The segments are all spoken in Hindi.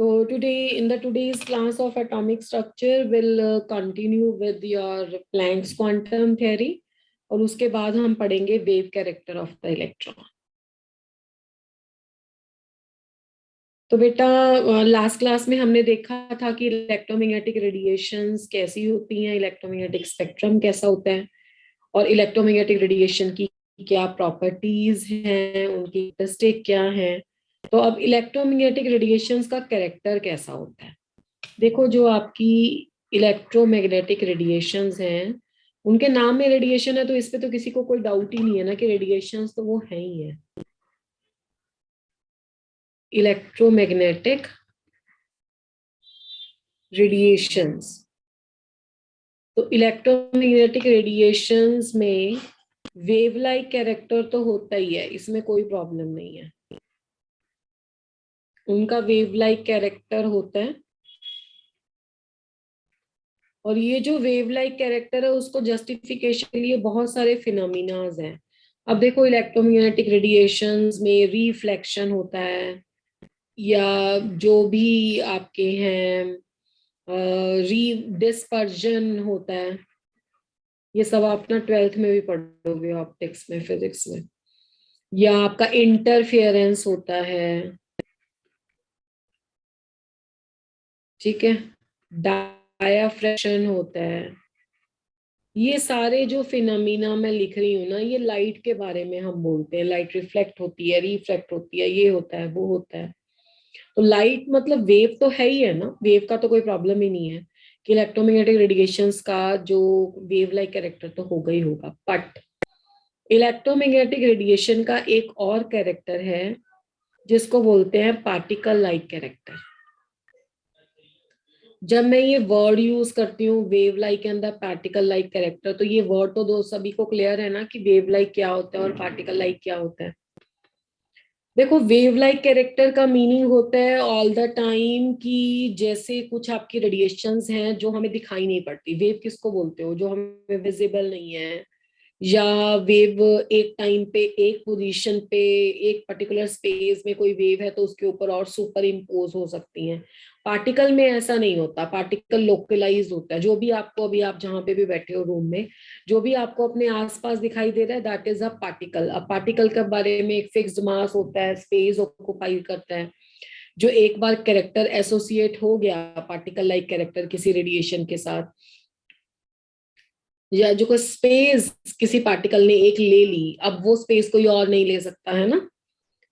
So today, in the today's class of atomic structure, we'll continue with your Planck's quantum theory, और उसके बाद हम पढ़ेंगे wave character of the electron. तो बेटा लास्ट क्लास में हमने देखा था कि इलेक्ट्रोमैग्नेटिक रेडिएशंस कैसी होती हैं, इलेक्ट्रोमैग्नेटिक स्पेक्ट्रम कैसा होता है, और इलेक्ट्रोमैग्नेटिक रेडिएशन की क्या प्रॉपर्टीज हैं, उनकी कैरेक्टरिस्टिक क्या है। तो अब इलेक्ट्रोमैग्नेटिक रेडिएशंस का कैरेक्टर कैसा होता है। देखो, जो आपकी इलेक्ट्रोमैग्नेटिक रेडिएशंस हैं, उनके नाम में रेडिएशन है, तो इस पे तो किसी को कोई डाउट ही नहीं है ना कि रेडिएशंस तो वो है ही है। इलेक्ट्रोमैग्नेटिक रेडिएशंस, तो इलेक्ट्रोमैग्नेटिक रेडिएशंस में वेव लाइक कैरेक्टर तो होता ही है, इसमें कोई प्रॉब्लम नहीं है। उनका वेव लाइक कैरेक्टर होता है, और ये जो वेव लाइक कैरेक्टर है उसको जस्टिफिकेशन के लिए बहुत सारे फिनोमिनाज हैं। अब देखो, इलेक्ट्रोमैग्नेटिक रेडिएशंस में रिफ्लेक्शन होता है, या जो भी आपके हैं री डिस्पर्जन होता है। ये सब आप अपना 12th में भी पढ़ोगे, ऑप्टिक्स में, फिजिक्स में। या आपका इंटरफेरेंस होता है, ठीक है, डायाफ्रेक्शन होता है। ये सारे जो फिनोमिना मैं लिख रही हूँ ना, ये लाइट के बारे में हम बोलते हैं। लाइट रिफ्लेक्ट होती है, रिफ्लेक्ट होती है, ये होता है, वो होता है। तो लाइट मतलब वेव तो है ही है ना, वेव का तो कोई प्रॉब्लम ही नहीं है कि इलेक्ट्रोमैग्नेटिक रेडिएशंस का जो वेव लाइक कैरेक्टर तो होगा ही होगा। बट इलेक्ट्रोमैग्नेटिक रेडिएशन का एक और कैरेक्टर है जिसको बोलते हैं पार्टिकल लाइक कैरेक्टर। जब मैं ये वर्ड यूज करती हूँ वेव लाइक के अंदर पार्टिकल लाइक कैरेक्टर, तो ये वर्ड तो दो सभी को क्लियर है ना कि वेव लाइक क्या होता है और पार्टिकल लाइक क्या होता है। देखो, वेव लाइक कैरेक्टर का मीनिंग होता है ऑल द टाइम कि जैसे कुछ आपकी रेडिएशंस हैं जो हमें दिखाई नहीं पड़ती। वेव किसको बोलते हो? जो हमें विजिबल नहीं है, या वेव एक टाइम पे एक पोजीशन पे एक पर्टिकुलर स्पेस में कोई वेव है तो उसके ऊपर और सुपर इम्पोज हो सकती हैं। पार्टिकल में ऐसा नहीं होता, पार्टिकल लोकलाइज होता है। जो भी आपको, अभी आप जहां पे भी बैठे हो रूम में, जो भी आपको अपने आसपास दिखाई दे रहा है, दैट इज अ पार्टिकल। अब पार्टिकल के बारे में एक फिक्स्ड मास होता है, स्पेस ऑक्युपाई करता है। जो एक बार कैरेक्टर एसोसिएट हो गया पार्टिकल लाइक कैरेक्टर किसी रेडिएशन के साथ, या जो कोई स्पेस किसी पार्टिकल ने एक ले ली, अब वो स्पेस कोई और नहीं ले सकता है ना।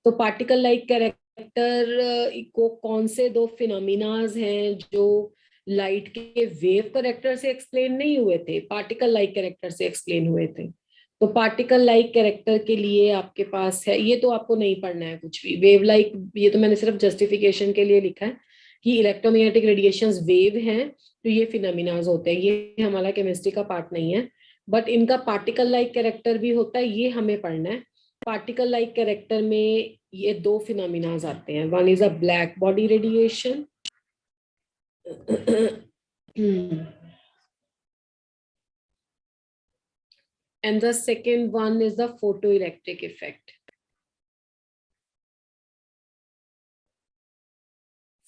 तो पार्टिकल लाइक कैरेक्टर को कौन से दो फिनोमिनाज हैं जो लाइट के वेव कैरेक्टर से एक्सप्लेन नहीं हुए थे, पार्टिकल लाइक कैरेक्टर से एक्सप्लेन हुए थे। तो पार्टिकल लाइक कैरेक्टर के लिए आपके पास है, ये तो आपको नहीं पढ़ना है कुछ भी। वेव लाइक, ये तो मैंने सिर्फ जस्टिफिकेशन के लिए लिखा है कि इलेक्ट्रोमैग्नेटिक रेडिएशंस वेव हैं, तो ये फिनोमिनाज होते हैं। ये हमारा केमिस्ट्री का पार्ट नहीं है, बट इनका पार्टिकल लाइक कैरेक्टर भी होता है, ये हमें पढ़ना है। पार्टिकल लाइक कैरेक्टर में ये दो फिनोमिनाज आते हैं। One is a black body radiation and the second one is the photoelectric effect.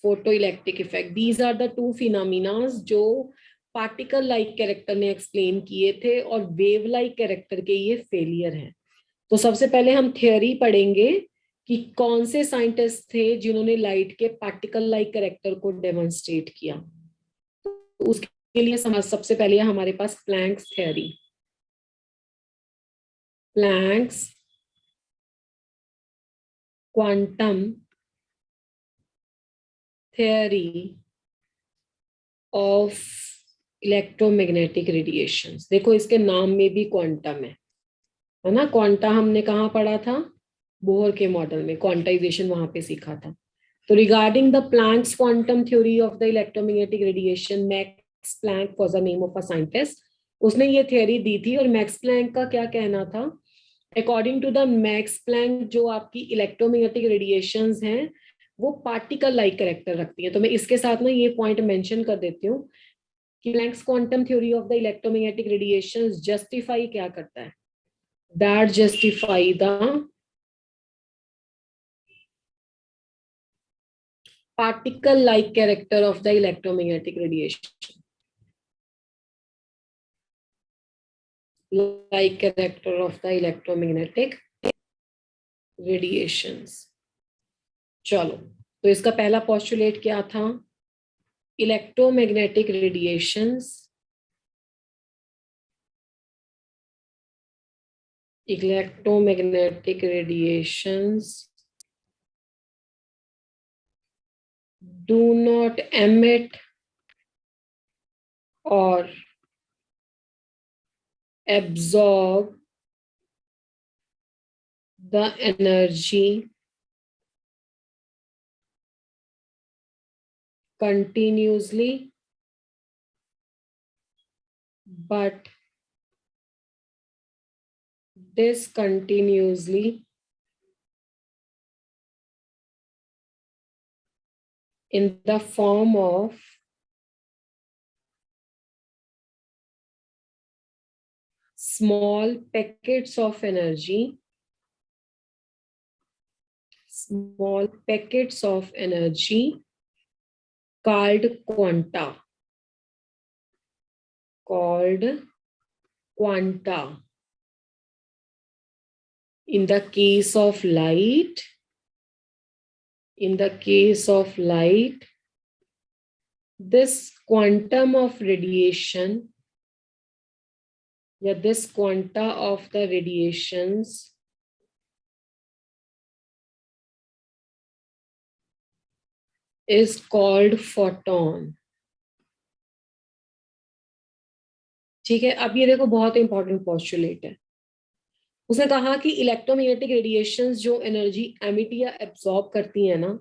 Photoelectric effect, these are the two phenomena जो पार्टिकल लाइक कैरेक्टर ने एक्सप्लेन किए थे, और वेव लाइक कैरेक्टर के ये फेलियर हैं। तो सबसे पहले हम थियोरी पढ़ेंगे कि कौन से साइंटिस्ट थे जिन्होंने लाइट के पार्टिकल लाइक कैरेक्टर को डेमोन्स्ट्रेट किया। तो उसके लिए सबसे पहले हमारे पास Planck's theory. Planck's quantum theory of electromagnetic radiations. देखो, इसके नाम में भी क्वांटम है ना। क्वांटा हमने कहाँ पढ़ा था? बोहर के मॉडल में, क्वांटाइजेशन वहां पे सीखा था। तो regarding the Planck's quantum theory of the electromagnetic radiation, Max Planck was the name of a scientist. उसने ये थ्योरी दी थी, और मैक्स प्लैंक का क्या कहना था? According to the Max Planck, जो आपकी इलेक्ट्रोमैग्नेटिक रेडिएशंस हैं वो पार्टिकल लाइक कैरेक्टर रखती है। तो मैं इसके साथ ना ये पॉइंट मेंशन कर देती हूँ कि Planck's quantum theory of the electromagnetic radiations justify क्या करता है? That justify the particle like character of the electromagnetic radiation. Like character of the electromagnetic radiations. चलो, तो इसका पहला पोस्टुलेट क्या था? Electromagnetic radiations do not emit or absorb the energy continuously, but discontinuously in the form of small packets of energy, called quanta. In the case of light, this quantum of radiation, this quanta of the radiations is called photon. ठीक है, अब ये देखो बहुत इंपॉर्टेंट पोस्टुलेट है. उसने कहा कि इलेक्ट्रोमैग्नेटिक रेडिएशंस जो एनर्जी एमिट या एब्जॉर्ब करती हैं ना,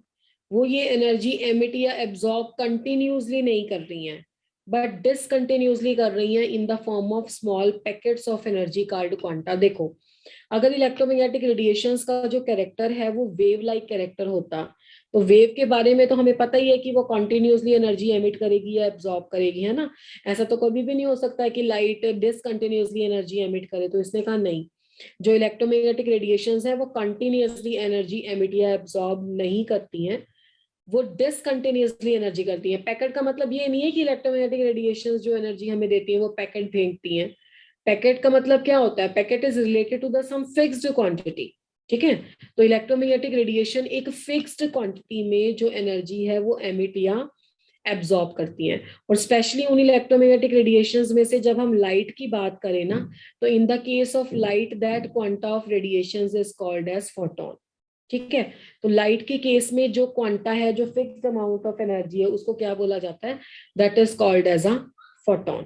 वो ये एनर्जी एमिट या एब्जॉर्ब कंटिन्यूसली नहीं कर रही हैं, बट डिसकंटिन्यूसली कर रही हैं in the form of small packets of energy called quanta. देखो, अगर इलेक्ट्रोमैग्नेटिक रेडिएशंस का जो कैरेक्टर है वो वेव लाइक कैरेक्टर होता, तो वेव के बारे में तो हमें पता ही है कि वो कंटिन्यूसली एनर्जी एमिट करेगी या एब्जॉर्ब करेगी, है ना. ऐसा तो कभी भी नहीं हो सकता है कि लाइट डिसकंटिन्यूसली एनर्जी एमिट करे. तो इसने कहा नहीं, जो इलेक्ट्रोमैग्नेटिक रेडिएशंस है वो कंटिन्यूसली एनर्जी एमिट या एब्जॉर्ब नहीं करती हैं, वो डिसकंटिन्यूसली एनर्जी करती हैं. पैकेट का मतलब ये नहीं है कि इलेक्ट्रोमैग्नेटिक रेडिएशंस जो एनर्जी हमें देती हैं वो पैकेट फेंकती हैं. पैकेट का मतलब क्या होता है? Packet is related to the some fixed quantity. ठीक है, तो इलेक्ट्रोमैग्नेटिक रेडिएशन एक फिक्स्ड क्वांटिटी में जो एनर्जी है वो एमिट या एब्जॉर्ब करती हैं. और स्पेशली उन इलेक्ट्रोमैग्नेटिक रेडिएशंस में से जब हम लाइट की बात करें ना, तो in the case of light that quanta of radiations is called as photon. ठीक है, तो लाइट के केस में जो क्वांटा है, जो फिक्स्ड अमाउंट ऑफ एनर्जी है, उसको क्या बोला जाता है? That is called as a photon.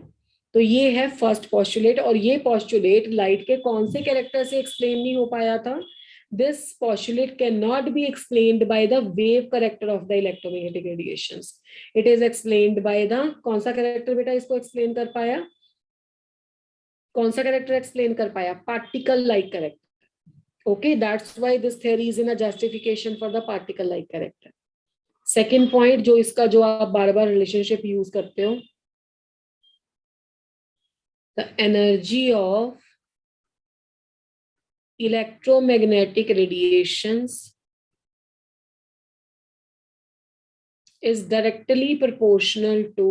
तो ये है फर्स्ट पोस्टुलेट. और ये पोस्टुलेट लाइट के कौन से कैरेक्टर से एक्सप्लेन नहीं हो पाया था? This postulate cannot be explained by the wave character of the electromagnetic radiations. It is explained by the कौन सा कैरेक्टर बेटा इसको एक्सप्लेन कर पाया? कौन सा कैरेक्टर एक्सप्लेन कर पाया? Particle like character. Okay, that's why this theory is in a justification for the particle like character. Second point जो इसका जो आप बार बार रिलेशनशिप यूज करते हो, the energy of electromagnetic radiations is directly proportional to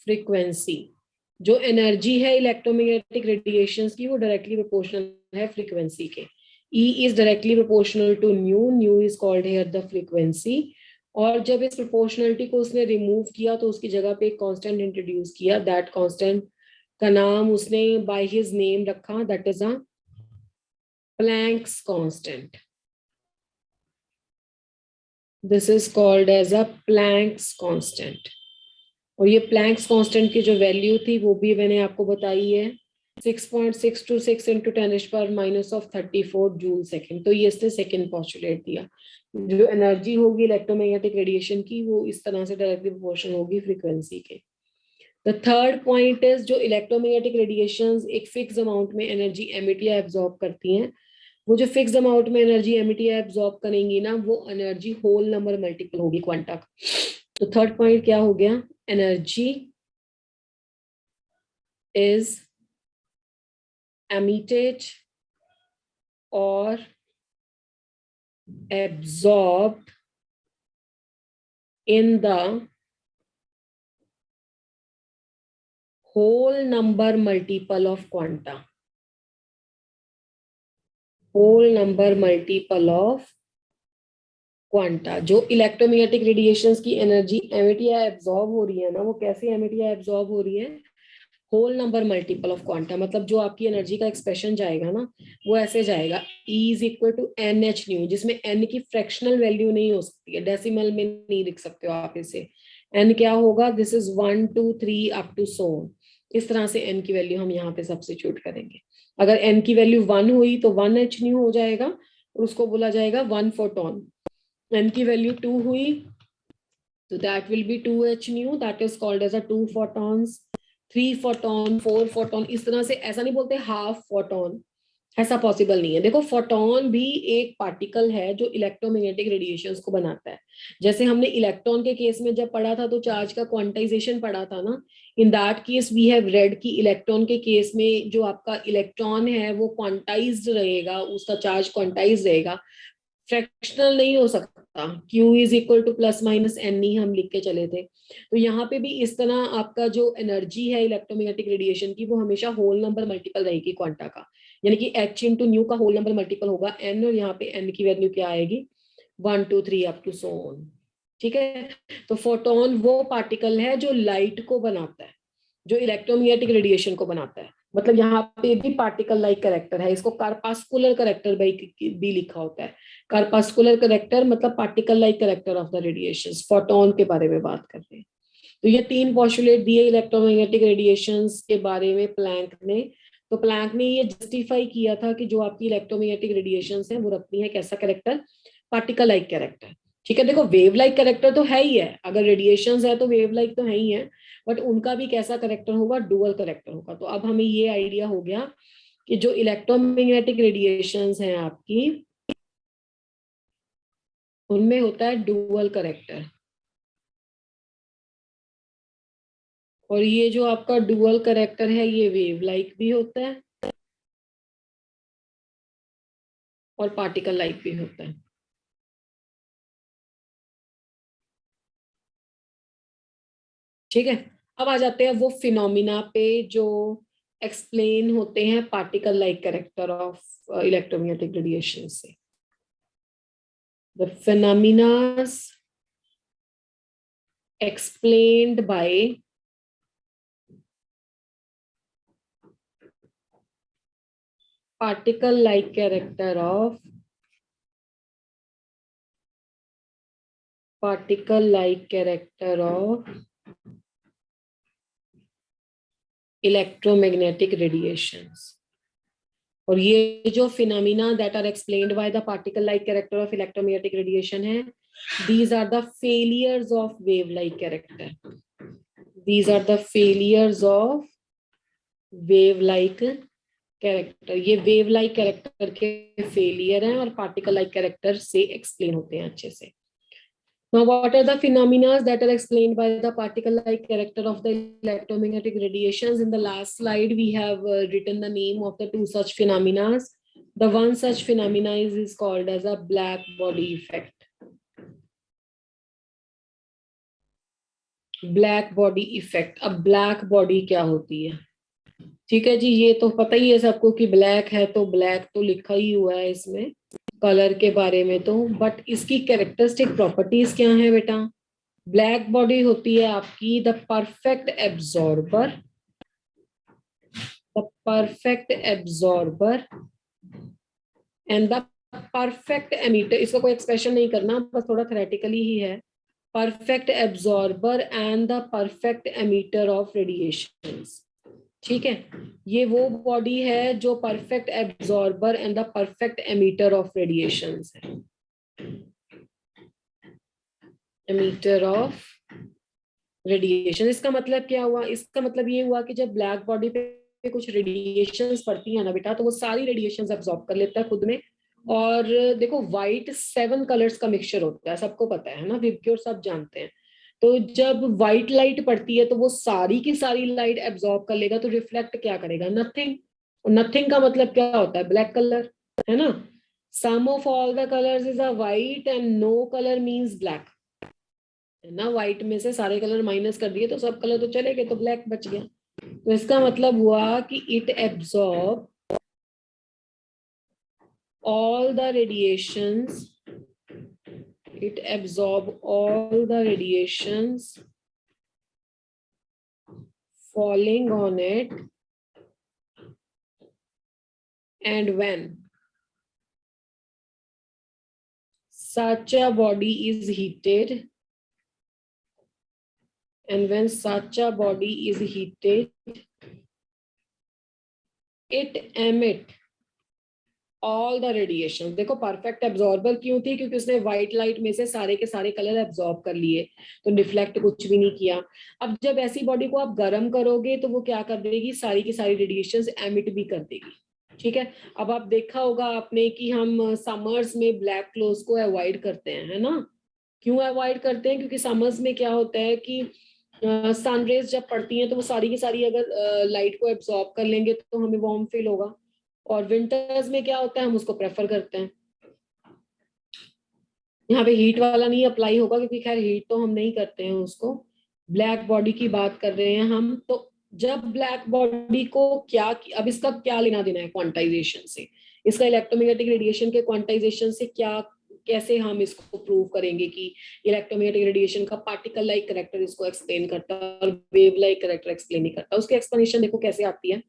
frequency. जो एनर्जी है इलेक्ट्रोमैग्नेटिक रेडिएशंस की वो डायरेक्टली प्रोपोर्शनल है फ्रीक्वेंसी के. E is directly proportional to nu is called here the frequency. और जब इस प्रोपोर्शनलिटी को उसने रिमूव किया तो उसकी जगह पे एक कांस्टेंट इंट्रोड्यूस किया. दैट कांस्टेंट का नाम उसने बाय हिज नेम रखा, that is a Planck's constant. This is called as a Planck's constant. और ये प्लैंक्स कांस्टेंट की जो वैल्यू थी वो भी मैंने आपको बताई है, 6.626 into 10⁻⁻34 जूल सेकेंड. तो ये इसने सेकेंड पोस्टुलेट दिया. जो एनर्जी होगी इलेक्ट्रोमैग्नेटिक रेडिएशन की वो इस तरह से डायरेक्टली प्रोपोर्शनल होगी फ्रीक्वेंसी के. द थर्ड पॉइंट इज जो इलेक्ट्रोमैग्नेटिक रेडिएशंस एक फिक्स अमाउंट में एनर्जी एमिट या एब्जॉर्ब करती हैं, वो जो फिक्स अमाउंट में एनर्जी एमिट या एब्जॉर्ब करेंगी ना, वो एनर्जी होल नंबर मल्टीपल होगी क्वांटा का. तो थर्ड पॉइंट क्या हो गया? Energy is emitted or absorbed in the whole number multiple of quanta. Whole number multiple of quanta. जो इलेक्ट्रोमैग्नेटिक रेडिएशंस की एनर्जी एमिट या एब्जॉर्ब हो रही है ना, वो कैसे एमिट या एब्जॉर्ब हो रही है? Whole number multiple of quanta. मतलब जो आपकी एनर्जी का एक्सप्रेशन जाएगा ना, वो ऐसे जाएगा E is equal to n h nu, जिसमें n की फ्रैक्शनल वैल्यू नहीं हो सकती है, डेसिमल में नहीं लिख सकते हो आप इसे. n क्या होगा? This is 1 2 3 up to so on. इस तरह से n की वैल्यू हम यहाँ पे सब्स्टिट्यूट करेंगे. अगर n की वैल्यू 1 हुई तो 1 एच न्यू हो जाएगा और उसको बोला जाएगा 1 फोटोन. n की वैल्यू 2 हुई तो that will be 2h nu, that is called as a 2 photons, 3 photon, 4 photon. इस तरह से ऐसा नहीं बोलते हाफ फोटोन, ऐसा पॉसिबल नहीं है. देखो फोटोन भी एक पार्टिकल है जो इलेक्ट्रोमैग्नेटिक रेडिएशंस को बनाता है. जैसे हमने इलेक्ट्रॉन के केस में जब पढ़ा था तो चार्ज का क्वांटाइजेशन पढ़ा था ना. In that case we have read कि इलेक्ट्रॉन के केस में जो आपका इलेक्ट्रॉन है वो क्वांटाइज्ड रहेगा, उसका चार्ज क्वांटाइज रहेगा, फ्रैक्शनल नहीं हो सकता. Q is equal to plus minus N ही हम लिख के चले थे. तो यहाँ पे भी इस तरह आपका जो एनर्जी है इलेक्ट्रोमैग्नेटिक रेडिएशन की, वो हमेशा होल नंबर मल्टीपल रहेगी क्वांटा का. यानी कि h इंटू न्यू का होल नंबर मल्टीपल होगा n, और यहाँ पे n की वैल्यू क्या आएगी? 1 2 3 अप टू सो ऑन. ठीक है. तो फोटोन वो पार्टिकल है जो लाइट को बनाता है, जो इलेक्ट्रोमैग्नेटिक रेडिएशन को बनाता है. मतलब यहाँ पे भी पार्टिकल लाइक कैरेक्टर है, इसको कार्पास्कुलर कैरेक्टर भी लिखा होता है. कार्पास्कुलर कैरेक्टर मतलब particle like character of the radiations. Photon के बारे में बात करते हैं. तो ये 3 पोस्टुलेट दिए इलेक्ट्रोमैग्नेटिक रेडिएशंस के बारे में प्लैंक ने. तो प्लैंक ने ये जस्टिफाई किया था कि जो आपकी इलेक्ट्रोमैग्नेटिक रेडिएशंस हैं वो रखती है कैसा कैरेक्टर? Particle like character. ठीक है. देखो वेव लाइक कैरेक्टर तो है ही है, अगर रेडिएशंस है तो वेव लाइक तो है ही है, बट उनका भी कैसा कैरेक्टर होगा? डुअल कैरेक्टर होगा. तो अब हमें ये आइडिया हो गया कि जो इलेक्ट्रोमैग्नेटिक रेडिएशंस हैं आपकी, उनमें होता है डुअल कैरेक्टर. और ये जो आपका डुअल कैरेक्टर है ये वेव लाइक भी होता है और पार्टिकल लाइक भी होता है. ठीक है. अब आ जाते हैं वो फिनोमिना पे जो एक्सप्लेन होते हैं particle like character of electromagnetic radiation से. The phenomena explained by particle like character of electromagnetic radiations. और ये जो phenomena that are explained by the particle like character of electromagnetic radiation है, these are the failures of wave like character. These are the failures of wave like character. ये wave like character के failure हैं और particle like character से explain होते हैं अच्छे से. Now, what are the phenomena that are explained by the particle-like character of the electromagnetic radiations? In the last slide, we have written the name of the 2 such phenomena. The one such phenomena is called as a black body effect. Black body effect. अब black body क्या होती है? ठीक है जी, ये तो पता ही है सबको कि black है तो black तो लिखा ही हुआ है इसमें कलर के बारे में तो, बट इसकी कैरेक्टरिस्टिक प्रॉपर्टीज क्या है बेटा? ब्लैक बॉडी होती है आपकी the perfect absorber and the perfect emitter. इसका कोई एक्सप्रेशन नहीं करना, बस थोड़ा थ्योरेटिकली ही है. Perfect absorber and the perfect emitter of radiations. ठीक है. ये वो बॉडी है जो perfect absorber and the perfect emitter of radiations है. Emitter of radiation. इसका मतलब क्या हुआ? इसका मतलब ये हुआ कि जब ब्लैक बॉडी पे कुछ रेडिएशंस पड़ती है ना बेटा, तो वो सारी रेडिएशंस एब्जॉर्ब कर लेता है खुद में. और देखो व्हाइट 7 कलर्स का मिक्सचर होता है, सबको पता है ना, विबग्योर सब जानते हैं. तो जब व्हाइट लाइट पड़ती है तो वो सारी की सारी लाइट एब्जॉर्ब कर लेगा, तो रिफ्लेक्ट क्या करेगा? नथिंग. और नथिंग का मतलब क्या होता है? ब्लैक कलर, है ना। Sum of all the colours is a white and no colour means black, है ना। व्हाइट में से सारे कलर माइनस कर दिए तो सब कलर तो चले गए, तो ब्लैक बच गया। तो इसका मतलब हुआ कि it absorb all the radiations, it absorb all the radiations falling on it, and when such a body is heated, and when such a body is heated, it emit all the radiation. देखो परफेक्ट एब्जॉर्बर क्यों थी? क्योंकि उसने व्हाइट लाइट में से सारे के सारे कलर एब्जॉर्ब कर लिए, तो डिफ्लेक्ट कुछ भी नहीं किया। अब जब ऐसी बॉडी को आप गर्म करोगे तो वो क्या कर देगी? सारी की सारी रेडिएशन एमिट भी कर देगी, ठीक है। अब आप देखा होगा आपने कि हम समर्स में ब्लैक क्लोथ को अवॉइड करते हैं, है ना। क्यों अवॉइड करते हैं? क्योंकि समर्स में क्या होता है कि सनरेज जब पड़ती हैं तो वो सारी की सारी अगर लाइट को एब्जॉर्ब कर लेंगे तो हमें वार्म फील होगा, और विंटर्स में क्या होता है, हम उसको प्रेफर करते हैं। यहाँ पे हीट वाला नहीं अप्लाई होगा क्योंकि खैर हीट तो हम नहीं करते हैं उसको, ब्लैक बॉडी की बात कर रहे हैं हम। तो जब ब्लैक बॉडी को क्या, अब इसका क्या लेना देना है क्वांटाइजेशन से, इसका इलेक्ट्रोमैग्नेटिक रेडिएशन के क्वांटाइजेशन से क्या, कैसे हम इसको प्रूव करेंगे कि इलेक्ट्रोमैग्नेटिक रेडिएशन का पार्टिकल लाइक कैरेक्टर इसको एक्सप्लेन करता है और वेव लाइक कैरेक्टर एक्सप्लेन नहीं करता। उसकी एक्सप्लेनेशन देखो कैसे आती है।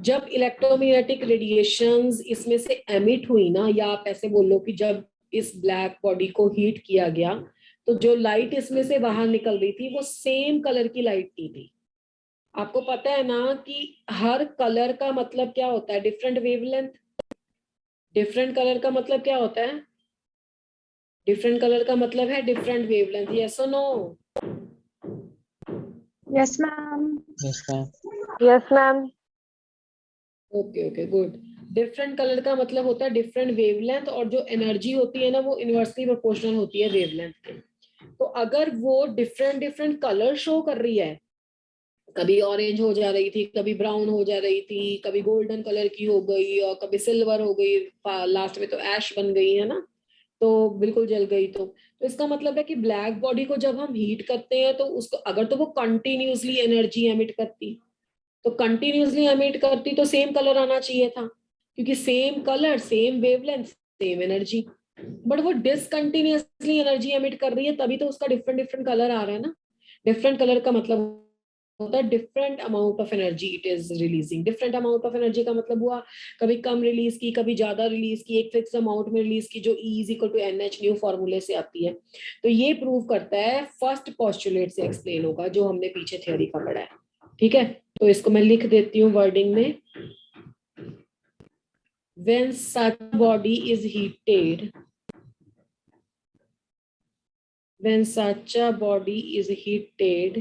जब इलेक्ट्रोमैग्नेटिक रेडिएशंस इसमें से एमिट हुई ना, या आप ऐसे बोल लो कि जब इस ब्लैक बॉडी को हीट किया गया तो जो लाइट इसमें से बाहर निकल रही थी वो सेम कलर की लाइट की थी। आपको पता है ना कि हर कलर का मतलब क्या होता है? Different wavelength. डिफरेंट कलर का मतलब क्या होता है? डिफरेंट कलर का मतलब है डिफरेंट वेवलेंथ। यस और no? Yes, ma'am. Yes, ma'am. Yes, ma'am. Okay okay good. Different colour का मतलब होता है डिफरेंट वेवलेंथ, और जो एनर्जी होती है ना वो इनवर्सली प्रोपोर्शनल होती है वेवलेंथ के। तो अगर वो डिफरेंट डिफरेंट कलर शो कर रही है, कभी ऑरेंज हो जा रही थी, कभी ब्राउन हो जा रही थी, कभी गोल्डन कलर की हो गई और कभी सिल्वर हो गई, लास्ट में तो ऐश बन गई, है ना, तो बिल्कुल जल गई। तो इसका मतलब है कि ब्लैक बॉडी को जब हम हीट करते हैं तो उसको, अगर तो वो कंटिन्यूसली एनर्जी एमिट करती, तो कंटिन्यूसली एमिट करती तो सेम कलर आना चाहिए था, क्योंकि same colour same wavelength same energy. But वो डिसकंटिन्यूसली एनर्जी एमिट कर रही है, तभी तो उसका डिफरेंट डिफरेंट कलर आ रहा है ना। डिफरेंट कलर का मतलब होता है different amount of energy it is releasing. Different amount of energy का मतलब हुआ कभी कम रिलीज की, कभी ज्यादा रिलीज की, एक फिक्स अमाउंट में रिलीज की, जो E is equal to NH nu फॉर्मूले से आती है। तो ये प्रूव करता है, फर्स्ट पोस्टुलेट से एक्सप्लेन होगा जो हमने पीछे थ्योरी का पढ़ा है, ठीक है। तो इसको मैं लिख देती हूँ वर्डिंग में। When such body is heated, when such a body is heated,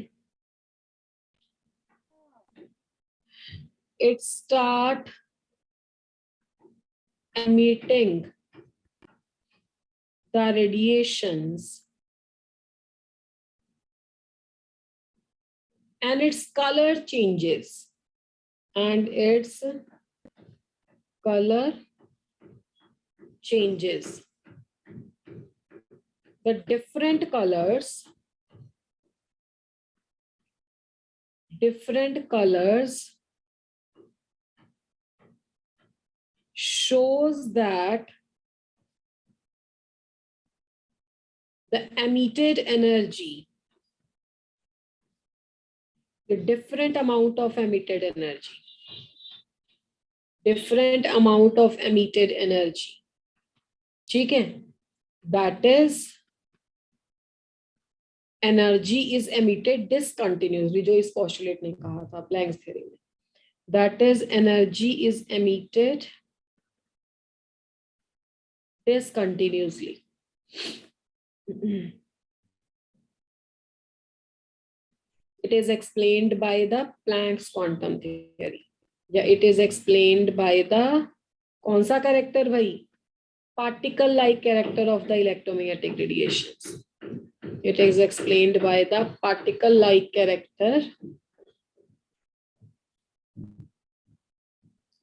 it start emitting the radiations, and its color changes, and its color changes. The different colors shows that the emitted energy, the different amount of emitted energy, ठीक है, that is energy is emitted discontinuously, जो इस postulate ने कहा था प्लैंक्स थ्योरी में, that is energy is emitted discontinuously. It is explained by the Planck's quantum theory, या it is explained by the, कौन सा कैरेक्टर भाई? particle like character of the electromagnetic radiations. It is explained by the particle like character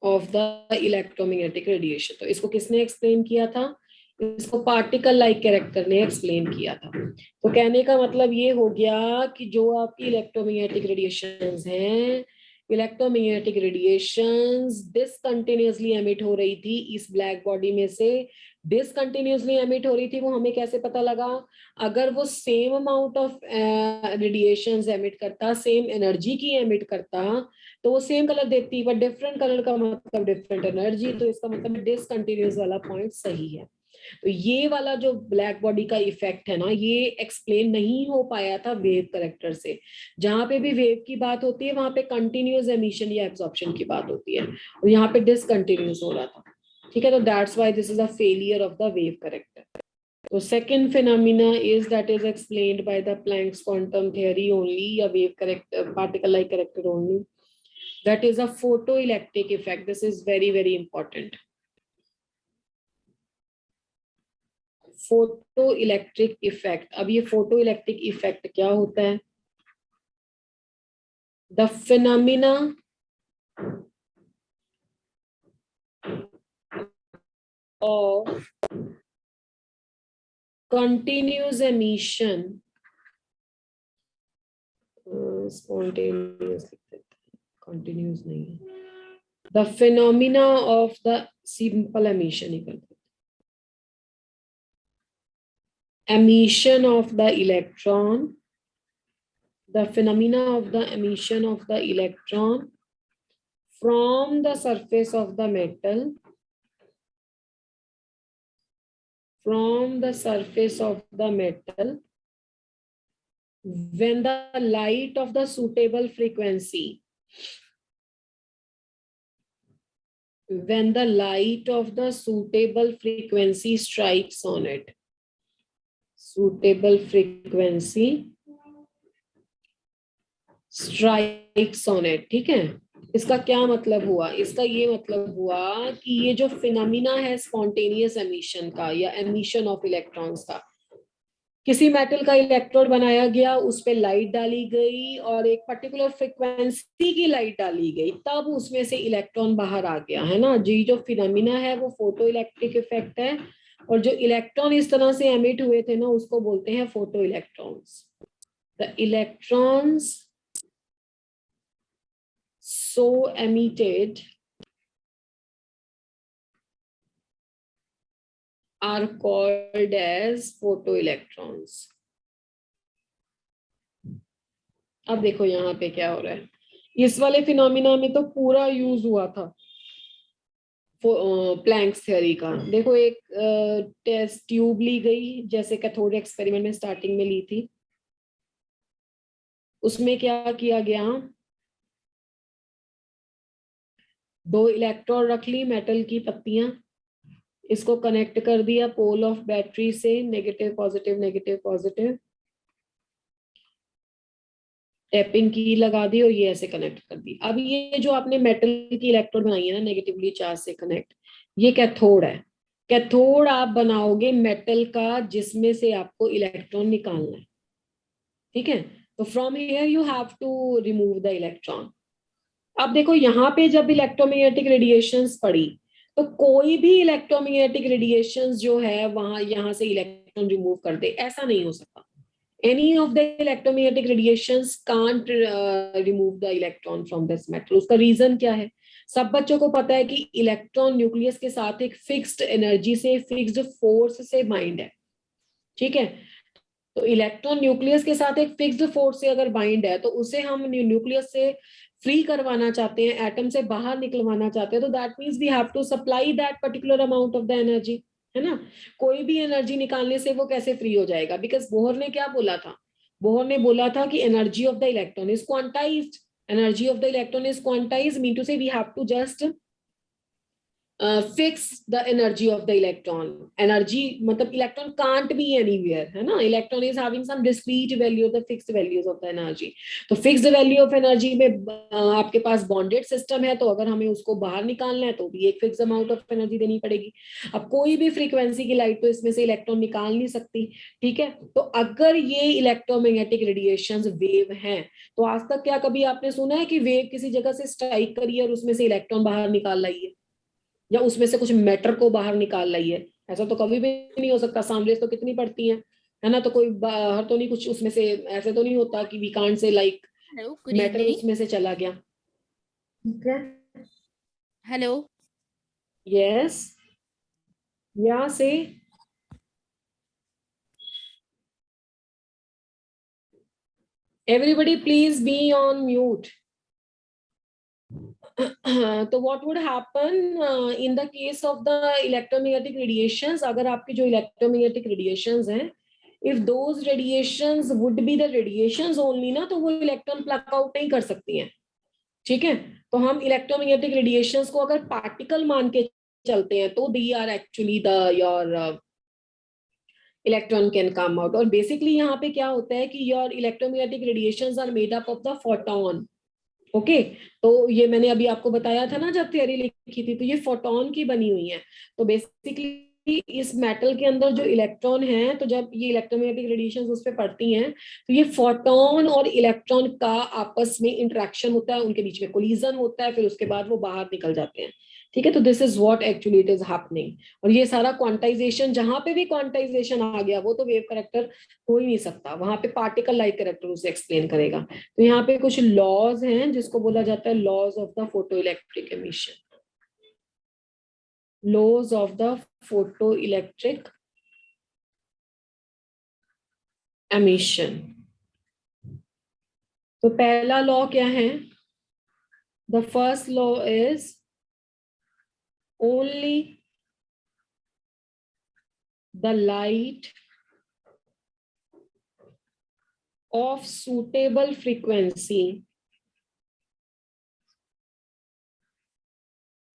of the electromagnetic radiation. तो इसको किसने एक्सप्लेन किया था? इसको पार्टिकल लाइक कैरेक्टर ने एक्सप्लेन किया था। तो कहने का मतलब ये हो गया कि जो आपकी इलेक्ट्रोमैग्नेटिक रेडिएशंस हैं, इलेक्ट्रोमैग्नेटिक रेडिएशंस डिसकंटिन्यूअसली एमिट हो रही थी इस ब्लैक बॉडी में से, डिसकंटिन्यूअसली एमिट हो रही थी। वो हमें कैसे पता लगा? अगर वो same amount of radiations emit करता, सेम एनर्जी की एमिट करता, तो वो सेम कलर देती, बट डिफरेंट कलर का मतलब डिफरेंट एनर्जी, तो इसका मतलब डिसकंटिन्यूअस वाला पॉइंट सही है। तो ये वाला जो ब्लैक बॉडी का इफेक्ट है ना, ये एक्सप्लेन नहीं हो पाया था वेव करेक्टर से। जहां पे भी वेव की बात होती है वहां पे कंटिन्यूअस एमिशन या एब्जॉर्प्शन की बात होती है, और यहाँ पे डिसकंटिन्यूअस हो रहा था। ठीक है, तो that's why this is a failure of the wave character. So second phenomena is that is explained by the Planck's quantum theory only, a wave character, particle-like character only. That is a photoelectric effect. This is very, very important. Photoelectric effect. अब ये photoelectric effect क्या होता है? The phenomena of continuous emission, spontaneous, continuous नहीं है, the phenomena of the simple emission, emission of the electron, the phenomena of the emission of the electron from the surface of the metal, from the surface of the metal, when the light of the suitable frequency, when the light of the suitable frequency strikes on it, suitable frequency strikes on it, ठीक है। इसका क्या मतलब हुआ? इसका ये मतलब हुआ कि ये जो फिनोमिना है स्पॉन्टेनियस एमिशन का या एमिशन ऑफ इलेक्ट्रॉन्स का, किसी मेटल का इलेक्ट्रोड बनाया गया, उस पे लाइट डाली गई और एक पर्टिकुलर फ्रिक्वेंसी की लाइट डाली गई, तब उसमें से इलेक्ट्रॉन बाहर आ गया, है ना जी। जो फिनोमिना है वो फोटो इलेक्ट्रिक इफेक्ट है, और जो इलेक्ट्रॉन इस तरह से एमिट हुए थे ना, उसको बोलते हैं photo electrons. The electrons so emitted are called as photoelectrons. अब देखो यहाँ पे क्या हो रहा है, इस वाले फिनोमिना में तो पूरा यूज हुआ था प्लैंक्स थ्योरी का। देखो एक टेस्ट ट्यूब ली गई, जैसे कैथोड एक्सपेरिमेंट में स्टार्टिंग में ली थी, उसमें क्या किया गया, 2 इलेक्ट्रोड रख ली मेटल की पत्तियां, इसको कनेक्ट कर दिया पोल ऑफ बैटरी से, negative positive negative positive, tapping की लगा दी और ये ऐसे कनेक्ट कर दी। अब ये जो आपने मेटल की इलेक्ट्रोड बनाई है ना नेगेटिवली चार्ज से कनेक्ट, ये कैथोड है। कैथोड आप बनाओगे मेटल का जिसमें से आपको इलेक्ट्रॉन निकालना है, ठीक है। तो from here you have to remove the electron. अब देखो यहाँ पे जब इलेक्ट्रोमैग्नेटिक रेडिएशंस पड़ी, तो कोई भी इलेक्ट्रोमैग्नेटिक रेडिएशंस जो है वहां यहाँ से इलेक्ट्रॉन रिमूव कर दे, ऐसा नहीं हो सकता। Any of the electromagnetic radiations can't remove the electron from this metal. उसका रीजन क्या है? सब बच्चों को पता है कि इलेक्ट्रॉन न्यूक्लियस के साथ एक फिक्स्ड एनर्जी से, फिक्स्ड फोर्स से बाइंड है, ठीक है। तो इलेक्ट्रॉन न्यूक्लियस के साथ एक फिक्स्ड फोर्स से अगर बाइंड है, तो उसे हम न्यूक्लियस से फ्री करवाना चाहते हैं, एटम से बाहर निकलवाना चाहते हैं, तो that means we have to supply that particular amount of the energy, है ना। कोई भी एनर्जी निकालने से वो कैसे फ्री हो जाएगा? बिकॉज बोहर ने क्या बोला था? बोहर ने बोला था कि energy of the electron is quantized, energy of the electron is quantized, mean to say we have to just fix the energy of the electron. Energy मतलब इलेक्ट्रॉन कांट बी एनीवेयर, है ना, electron is having some discrete value the fixed values of the energy. तो फिक्स्ड वैल्यू ऑफ एनर्जी में आपके पास बॉन्डेड सिस्टम है, तो अगर हमें उसको बाहर निकालना है तो भी एक फिक्स अमाउंट ऑफ एनर्जी देनी पड़ेगी। अब कोई भी फ्रीक्वेंसी की लाइट तो इसमें से इलेक्ट्रॉन निकाल नहीं सकती, ठीक है। तो अगर ये इलेक्ट्रोमैग्नेटिक रेडिएशंस वेव हैं, तो आज तक क्या कभी आपने सुना है कि वेव किसी जगह से स्ट्राइक करी है और उसमें से इलेक्ट्रॉन बाहर निकाल लाई है, या उसमें से कुछ मैटर को बाहर निकाल लाई है? ऐसा तो कभी भी नहीं हो सकता। साउंड तो कितनी पड़ती है, है ना, तो कोई बाहर तो नहीं कुछ उसमें से, ऐसे तो नहीं होता कि we can't say like hello, good matter evening. उसमें से चला गया। ठीक है, हेलो, यस, या से everybody please be on mute. तो what would happen in the case of the electromagnetic radiations? अगर आपकी जो electromagnetic radiations हैं, if those radiations would be the radiations only ना, तो वो इलेक्ट्रॉन प्लग आउट नहीं कर सकती हैं, ठीक है। तो हम इलेक्ट्रोमैग्नेटिक रेडिएशंस को अगर पार्टिकल मान के चलते हैं तो they are actually the your electron can come out. और बेसिकली यहाँ पे क्या होता है कि your electromagnetic radiations are made up of the photon. Okay, तो ये मैंने अभी आपको बताया था ना जब थ्योरी लिखी थी, तो ये फोटोन की बनी हुई है। तो बेसिकली इस मेटल के अंदर जो इलेक्ट्रॉन है, तो जब ये इलेक्ट्रोमैग्नेटिक रेडिएशंस उस पर पड़ती हैं, तो ये फोटोन और इलेक्ट्रॉन का आपस में इंटरेक्शन होता है, उनके बीच में कोलिजन होता है, फिर उसके बाद वो बाहर निकल जाते हैं, ठीक है। तो this is what actually it is happening. और ये सारा क्वांटाइजेशन, जहां पे भी क्वांटाइजेशन आ गया वो तो वेव करेक्टर हो ही नहीं सकता, वहां पे पार्टिकल लाइक करेक्टर उसे एक्सप्लेन करेगा। तो यहाँ पे कुछ लॉज हैं जिसको बोला जाता है laws of the photo electric emission. Laws of the photo electric emission. तो पहला लॉ क्या है? The first law is only the light of suitable frequency,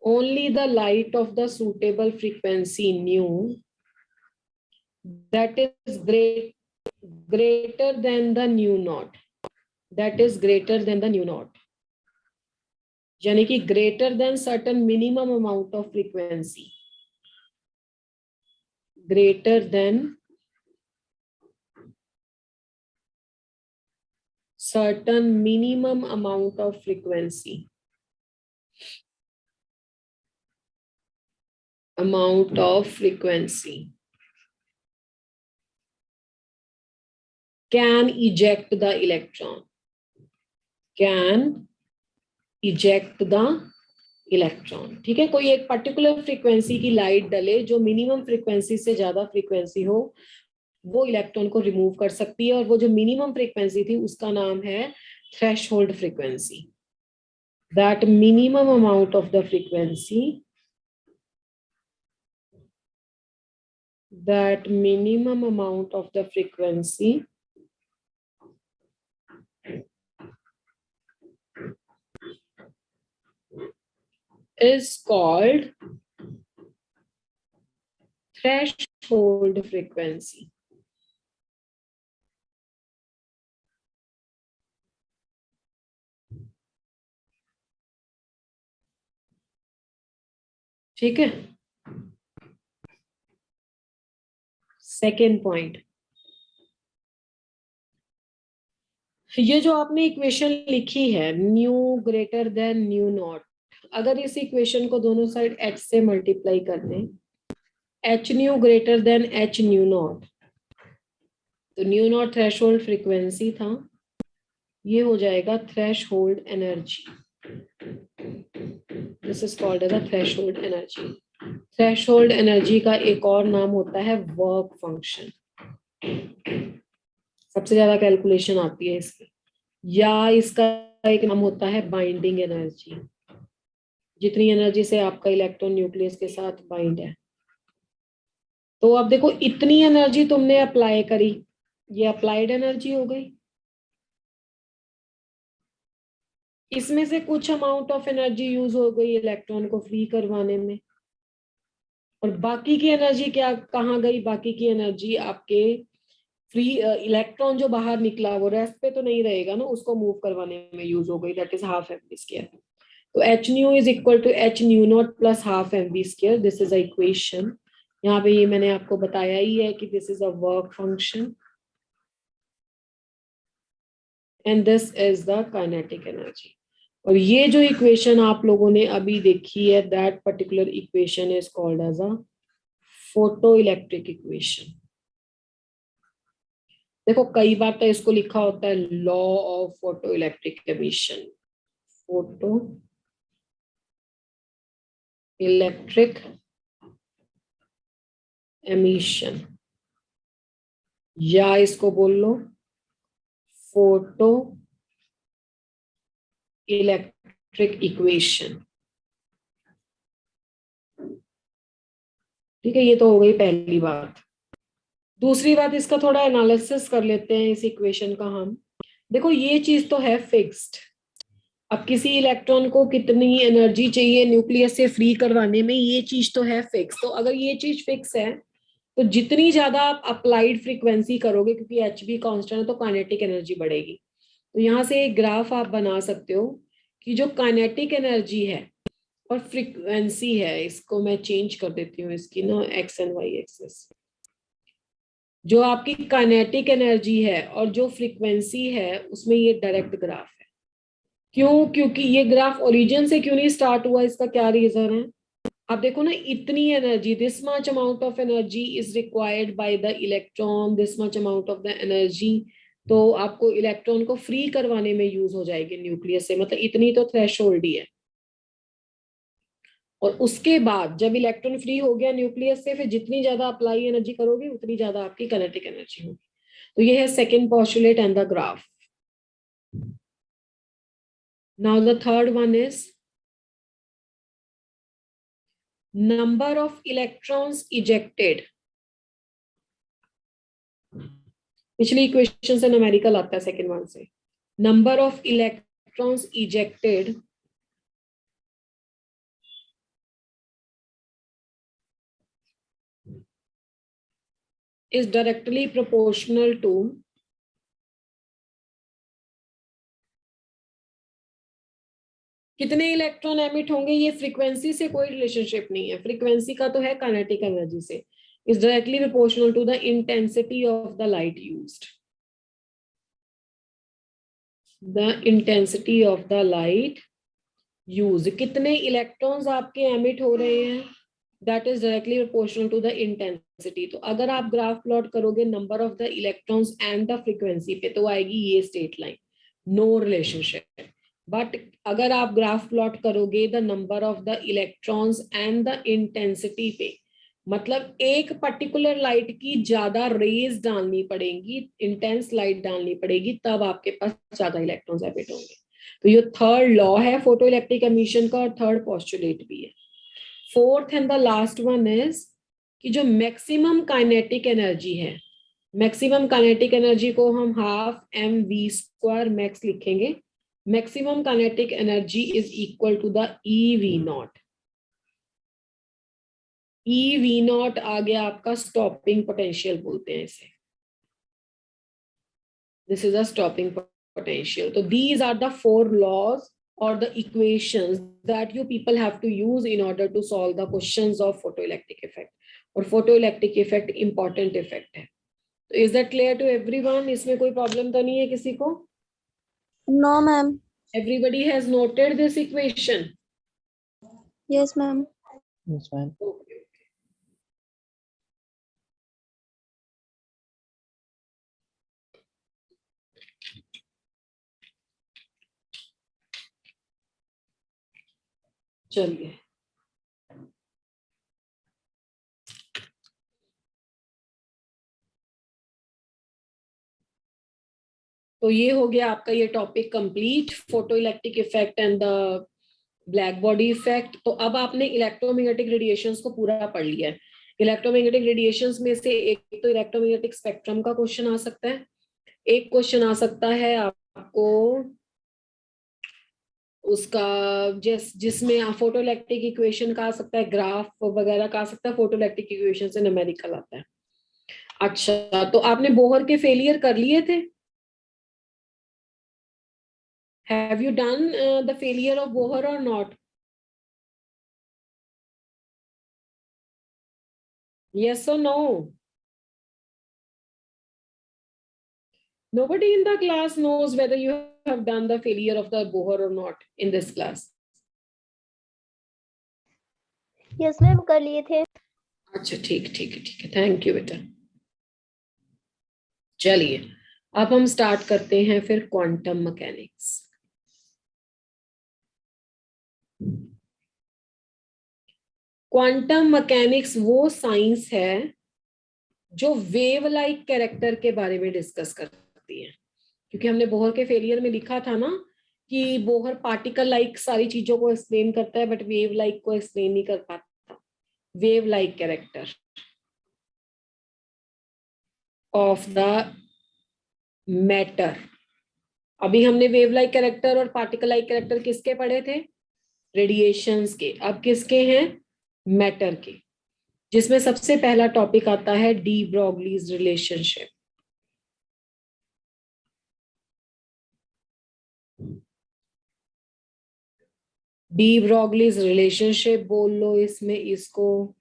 only the light of the suitable frequency nu that is greater than the nu naught, that is greater than the nu naught, यानी कि greater than certain minimum amount of frequency, greater than certain minimum amount of frequency, amount of frequency can eject the electron, can eject the electron, ठीक है। कोई एक पर्टिकुलर फ्रीक्वेंसी की लाइट डले जो मिनिमम फ्रीक्वेंसी से ज्यादा फ्रीक्वेंसी हो, वो इलेक्ट्रॉन को रिमूव कर सकती है, और वो जो मिनिमम फ्रीक्वेंसी थी उसका नाम है threshold frequency. That minimum amount of the frequency, that minimum amount of the frequency is called threshold frequency. ठीक है। सेकेंड पॉइंट, ये जो आपने इक्वेशन लिखी है new greater then new not, अगर इस इक्वेशन को दोनों साइड h से मल्टीप्लाई कर दें, h nu greater than h nu not, तो न्यू नॉट थ्रेशोल्ड फ्रीक्वेंसी था, ये हो जाएगा threshold energy. This is called as a threshold energy. Threshold energy का एक और नाम होता है वर्क फंक्शन। सबसे ज्यादा कैलकुलेशन आती है इसकी। या इसका एक नाम होता है बाइंडिंग एनर्जी, जितनी एनर्जी से आपका इलेक्ट्रॉन न्यूक्लियस के साथ बाइंड है। तो अब देखो, इतनी एनर्जी तुमने अप्लाई करी, ये अप्लाइड एनर्जी हो गई। इसमें से कुछ अमाउंट ऑफ एनर्जी यूज हो गई इलेक्ट्रॉन को फ्री करवाने में, और बाकी की एनर्जी क्या कहाँ गई? बाकी की एनर्जी आपके फ्री इलेक्ट्रॉन जो बाहर निकला वो रेस्ट पे तो नहीं रहेगा ना, उसको मूव करवाने में यूज हो गई, that is half M V square. तो H nu is equal to H nu naught plus half M V square, this is a equation. यहाँ पे ये मैंने आपको बताया ही है कि this is a work function and this is the kinetic energy. और ये जो इक्वेशन आप लोगों ने अभी देखी है, that particular equation is called as a photo electric equation. देखो कई बार तो इसको लिखा होता है law of photo electric emission, photo electric emission, या इसको बोल लो फोटो इलेक्ट्रिक इक्वेशन। ठीक है, ये तो हो गई पहली बात। दूसरी बात, इसका थोड़ा एनालिसिस कर लेते हैं इस इक्वेशन का हम। देखो ये चीज तो है फिक्स्ड, अब किसी इलेक्ट्रॉन को कितनी एनर्जी चाहिए न्यूक्लियस से फ्री करवाने में, ये चीज तो है फिक्स। तो अगर ये चीज फिक्स है तो जितनी ज्यादा आप अप्लाइड फ्रीक्वेंसी करोगे, क्योंकि एच बी कांस्टेंट है, तो काइनेटिक एनर्जी बढ़ेगी। तो यहाँ से एक ग्राफ आप बना सकते हो कि जो काइनेटिक एनर्जी है और फ्रीक्वेंसी है, इसको मैं चेंज कर देती हूँ इसकी ना एक्स एंड वाई एक्सेस। जो आपकी काइनेटिक एनर्जी है और जो फ्रीक्वेंसी है, उसमें ये डायरेक्ट ग्राफ है। क्यों? क्योंकि ये ग्राफ ओरिजिन से क्यों नहीं स्टार्ट हुआ, इसका क्या रीजन है? आप देखो ना, इतनी energy, this much amount of energy is required by the electron, this much amount of the energy, तो आपको इलेक्ट्रॉन को फ्री करवाने में यूज हो जाएगी न्यूक्लियस से, मतलब इतनी तो थ्रेशोल्ड ही है। और उसके बाद जब इलेक्ट्रॉन फ्री हो गया न्यूक्लियस से, फिर जितनी ज्यादा अप्लाई एनर्जी करोगे उतनी ज्यादा आपकी काइनेटिक एनर्जी होगी। तो ये है second postulate and the graph. Now the third one is number of electrons ejected। पिछली इक्वेशन से न्यूमेरिकल आता है सेकेंड वन से। Number of electrons ejected is directly proportional to कितने इलेक्ट्रॉन एमिट होंगे। ये फ्रीक्वेंसी से कोई रिलेशनशिप नहीं है, फ्रीक्वेंसी का तो है काइनेटिक एनर्जी से। Is directly proportional to the intensity of the light used, the intensity of the light use. कितने इलेक्ट्रॉन्स आपके एमिट हो रहे हैं, that is directly proportional to the intensity. तो अगर आप ग्राफ प्लॉट करोगे number of the electrons and the frequency पे, तो आएगी ये straight line, no relationship. But अगर आप ग्राफ प्लॉट करोगे the number of the electrons and the intensity पे, मतलब एक पर्टिकुलर लाइट की ज्यादा रेज डालनी पड़ेगी, इंटेंस लाइट डालनी पड़ेगी, तब आपके पास ज्यादा इलेक्ट्रॉन्स एमिट होंगे। तो ये थर्ड लॉ है फोटो इलेक्ट्रिक एमिशन का और थर्ड पोस्टुलेट भी है। Fourth and the last one is कि जो मैक्सिमम काइनेटिक एनर्जी है, मैक्सिमम काइनेटिक एनर्जी को हम half M V square max लिखेंगे। Maximum kinetic energy is equal to the E V naught. E V naught आ गया आपका स्टॉपिंग पोटेंशियल बोलते हैं इसे, this is a stopping potential. So these are the four laws or the equations that you people have to use in order to solve the questions of photoelectric effect. और photoelectric effect important effect है। तो is that clear to everyone? इसमें कोई problem तो नहीं है किसी को? No, ma'am. Everybody has noted this equation? Yes, ma'am. Yes, ma'am. Okay. चलिए, तो ये हो गया आपका ये topic complete, photo electric effect and the black body effect. तो अब आपने इलेक्ट्रोमैग्नेटिक रेडिएशंस को पूरा पढ़ लिया है। इलेक्ट्रोमैग्नेटिक रेडिएशंस में से एक तो इलेक्ट्रोमैग्नेटिक स्पेक्ट्रम का क्वेश्चन आ सकता है, एक क्वेश्चन आ सकता है आपको उसका जिसमें आप फोटो इलेक्ट्रिक इक्वेशन का आ सकता है, ग्राफ वगैरह का आ सकता है, फोटो इलेक्ट्रिक इक्वेशन से न्यूमेरिकल आता है। अच्छा, तो आपने बोहर के फेलियर कर लिए थे? Have you done the failure of Bohr और नॉट? यस और no? Nobody in the class knows whether you have done the failure of the Bohr or not in this class. Yes ma'am कर लिए थे। अच्छा, ठीक ठीक है, ठीक है, थैंक यू बेटा। चलिए, अब हम स्टार्ट करते हैं फिर क्वांटम मैकेनिक्स। क्वांटम मैकेनिक्स वो साइंस है जो वेव लाइक कैरेक्टर के बारे में डिस्कस करती है। क्योंकि हमने बोहर के फेलियर में लिखा था ना कि बोहर पार्टिकल लाइक सारी चीजों को एक्सप्लेन करता है बट वेव लाइक को एक्सप्लेन नहीं कर पाता। Wave like character of the matter. अभी हमने वेव लाइक कैरेक्टर और पार्टिकल लाइक कैरेक्टर किसके पढ़े थे? रेडिएशंस के। अब किसके हैं? मैटर के, जिसमें सबसे पहला टॉपिक आता है de Broglie's relationship. De Broglie's relationship बोल लो इसमें इसको,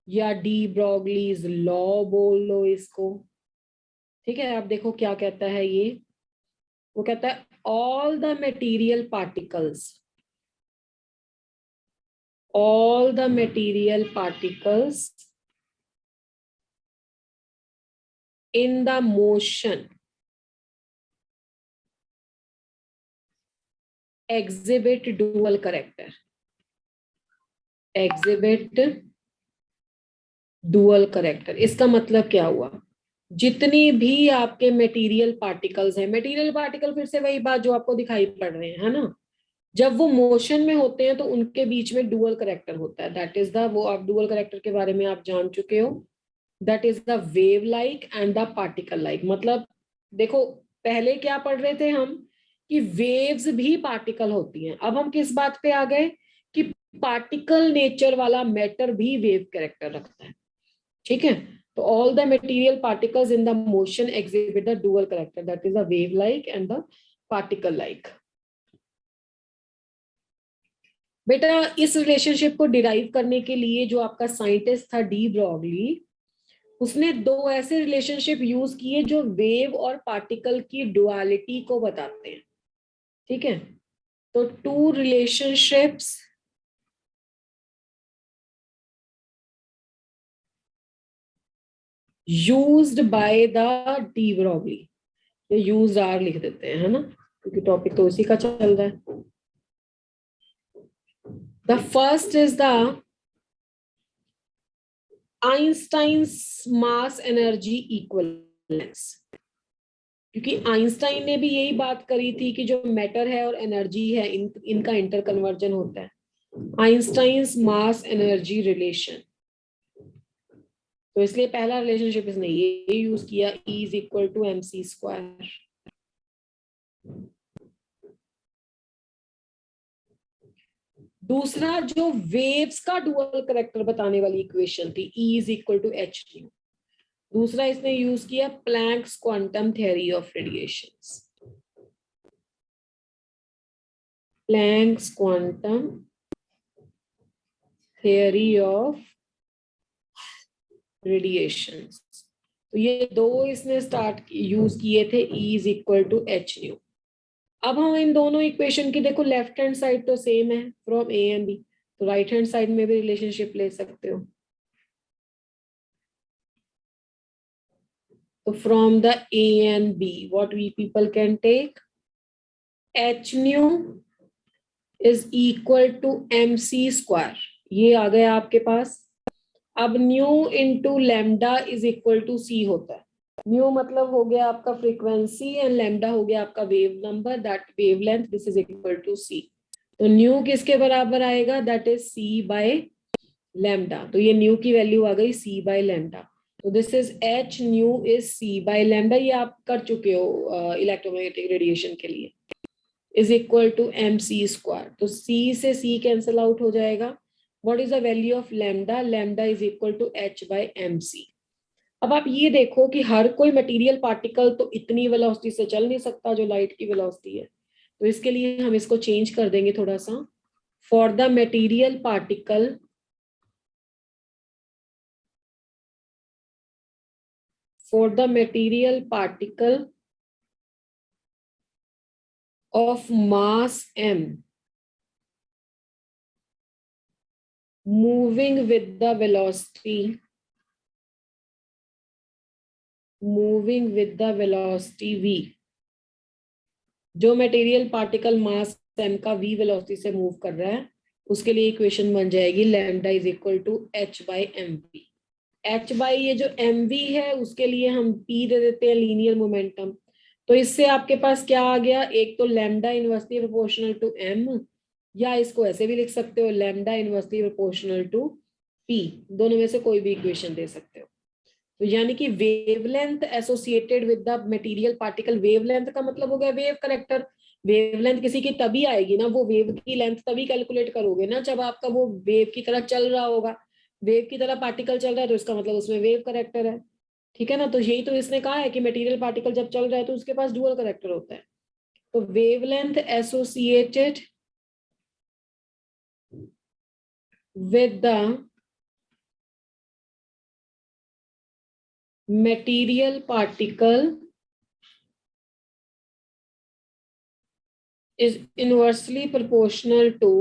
या डी ब्रॉगलीज लॉ बोल लो इसको। ठीक है, आप देखो क्या कहता है ये। वो कहता है all the material particles in the motion exhibit dual character. इसका मतलब क्या हुआ? जितनी भी आपके मेटीरियल पार्टिकल्स हैं, मेटीरियल पार्टिकल फिर से वही बात जो आपको दिखाई पड़ रहे हैं, है ना? जब वो मोशन में होते हैं तो उनके बीच में डुअल करेक्टर होता है। दैट इज द, वो आप डुअल करेक्टर के बारे में आप जान चुके हो। That is the wave like and the particle like. मतलब देखो, पहले क्या पढ़ रहे थे हम कि वेव्स भी पार्टिकल होती हैं। अब हम किस बात पे आ गए कि पार्टिकल नेचर वाला मैटर भी वेव कैरेक्टर रखता है। ठीक है, तो all the material particles in the motion exhibit the dual character, that is the wave like and the particle like. बेटा, इस रिलेशनशिप को डिराइव करने के लिए जो आपका साइंटिस्ट था डी ब्रॉगली, उसने दो ऐसे रिलेशनशिप यूज किए जो वेव और पार्टिकल की डुअलिटी को बताते हैं। ठीक है, तो two relationships used by the de Broglie. ये यूज्ड आर लिख देते हैं, है ना, क्योंकि टॉपिक तो उसी का चल रहा है। The first is the Einstein's mass energy equivalence. क्योंकि आइंस्टाइन ने भी यही बात करी थी कि जो मैटर है और एनर्जी है इनका इंटर कन्वर्जन होता है। Einstein's mass energy relation. तो इसलिए पहला रिलेशनशिप इसने ये यूज किया, E is equal to mc square. दूसरा जो वेव्स का डुअल करेक्टर बताने वाली इक्वेशन थी, E is equal to H nu. दूसरा इसने यूज किया Planck's quantum theory of radiations. Planck's quantum theory of radiations. तो ये दो इसने यूज किए थे, E is equal to H nu. अब हम इन दोनों इक्वेशन की देखो, लेफ्ट हैंड साइड तो सेम है फ्रॉम ए एंड बी, तो राइट हैंड साइड में भी रिलेशनशिप ले सकते हो। तो from the A and B what we people can take, H nu is equal to mc square. ये आ गया आपके पास। अब nu into lambda is equal to C होता है। न्यू मतलब हो गया आपका फ्रीक्वेंसी एंड लैम्डा हो गया आपका wave number, that wavelength, this is equal to C. तो न्यू किसके बराबर आएगा? That is C by lambda. तो ये न्यू की वैल्यू आ गई सी बाय लैम्डा। तो this is H nu is C by lambda. ये आप कर चुके हो इलेक्ट्रोमैग्नेटिक रेडिएशन के लिए। Is equal to M C square. तो सी से सी कैंसिल आउट हो जाएगा। What is the value of lambda? Lambda is equal to h by m c. अब आप ये देखो कि हर कोई मटेरियल पार्टिकल तो इतनी वेलोसिटी से चल नहीं सकता जो लाइट की वेलोसिटी है, तो इसके लिए हम इसको चेंज कर देंगे थोड़ा सा। For the material particle of mass m moving with the velocity v, जो मटेरियल पार्टिकल मास m का v वेलोसिटी से मूव कर रहा है, उसके लिए इक्वेशन बन जाएगी lambda is equal to h by m p. H by ये जो एम वी है उसके लिए हम p दे देते हैं, लीनियर मोमेंटम। तो इससे आपके पास क्या आ गया? एक तो lambda inversely proportional to m, या इसको ऐसे भी लिख सकते हो lambda inversely proportional to p। दोनों में से कोई भी इक्वेशन दे सकते हो। तो यानी कि wavelength associated with the material particle, wavelength का मतलब हो गया वेव करेक्टर। वेवलेंथ किसी की तभी आएगी ना, वो वेव की लेंथ तभी कैलकुलेट करोगे ना जब आपका वो वेव की तरह चल रहा होगा। वेव की तरह पार्टिकल चल रहा है तो इसका मतलब उसमें वेव करेक्टर है। ठीक है ना? तो यही तो इसने कहा है कि मटेरियल पार्टिकल जब चल रहा है तो उसके पास डुअल करेक्टर होता है। तो wavelength associated with the material particle is inversely proportional to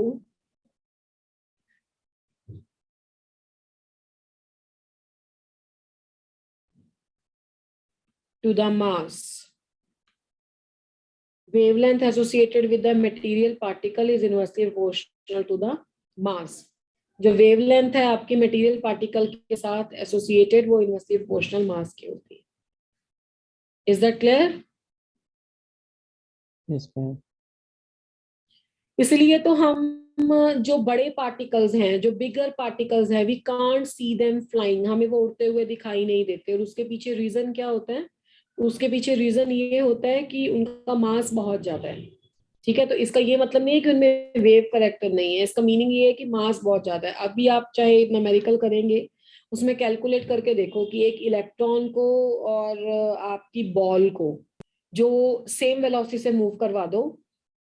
the mass. Wavelength associated with the material particle is inversely proportional to the mass. जो वेवलेंथ है आपकी मटेरियल पार्टिकल के साथ एसोसिएटेड, वो इनवर्सली प्रोपोर्शनल मास की होती है। Is that clear? Yes ma'am. इसलिए तो हम जो बड़े पार्टिकल्स हैं, जो बिगर पार्टिकल्स हैं, we can't see them flying, हमें वो उड़ते हुए दिखाई नहीं देते। और उसके पीछे रीजन क्या होता है? उसके पीछे रीजन ये होता है कि उनका मास बहुत ज्यादा है। ठीक है? तो इसका ये मतलब नहीं है कि उनमें वेव करेक्टर नहीं है, इसका मीनिंग ये है कि मास बहुत ज्यादा है। अभी आप चाहे न्यूमेरिकल करेंगे, उसमें कैलकुलेट करके देखो कि एक इलेक्ट्रॉन को और आपकी बॉल को जो सेम वेलोसिटी से मूव करवा दो,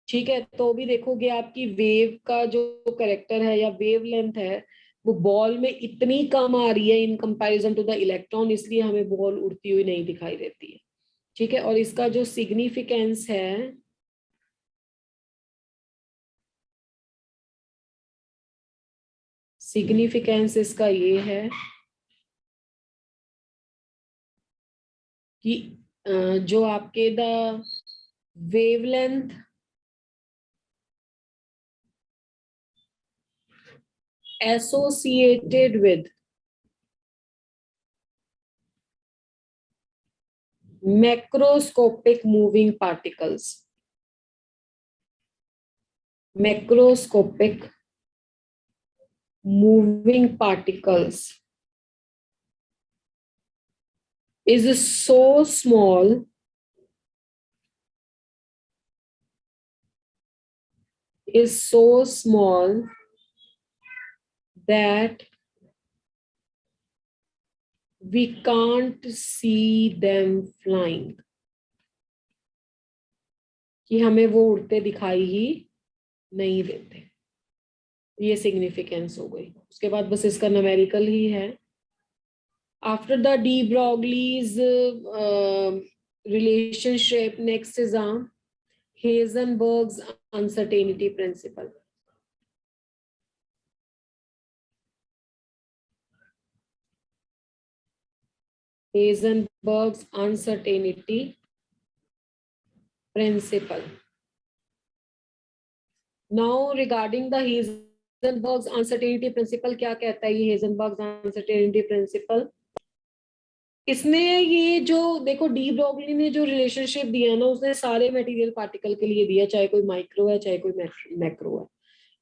ठीक है, तो भी देखोगे आपकी वेव का जो करेक्टर है या वेव लेंथ है वो बॉल में इतनी कम आ रही है in comparison to the electron, इसलिए हमें बॉल उड़ती हुई नहीं दिखाई देती है। ठीक है? और इसका जो सिग्निफिकेंस है, सिग्निफिकेंस इसका ये है कि जो आपके the wavelength associated with macroscopic moving particles, macroscopic moving particles is so small that we can't see them flying, कि हमें वो उड़ते दिखाई ही नहीं देते। ये सिग्निफिकेंस हो गई। उसके बाद बस इसका न्यूमेरिकल ही है। After the de Broglie's relationship, next is Heisenberg's uncertainty principle. Heisenberg's uncertainty principle. Now regarding the Heisenberg's uncertainty principle, क्या कहता है ये Heisenberg's uncertainty principle? इसने ये जो देखो डी ब्रॉगली ने जो रिलेशनशिप दिया ना, उसने सारे मटेरियल पार्टिकल के लिए दिया, चाहे कोई माइक्रो है चाहे कोई मैक्रो है।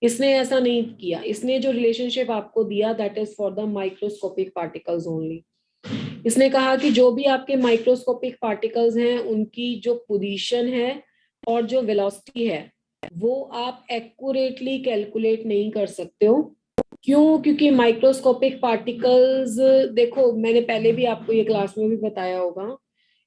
इसने ऐसा नहीं किया, इसने जो रिलेशनशिप आपको दिया that is for the microscopic particles only. इसने कहा कि जो भी आपके माइक्रोस्कोपिक पार्टिकल्स हैं उनकी जो पोजीशन है और जो वेलोसिटी है वो आप एक्यूरेटली कैलकुलेट नहीं कर सकते हो। क्यों? क्योंकि माइक्रोस्कोपिक पार्टिकल्स, देखो मैंने पहले भी आपको ये क्लास में भी बताया होगा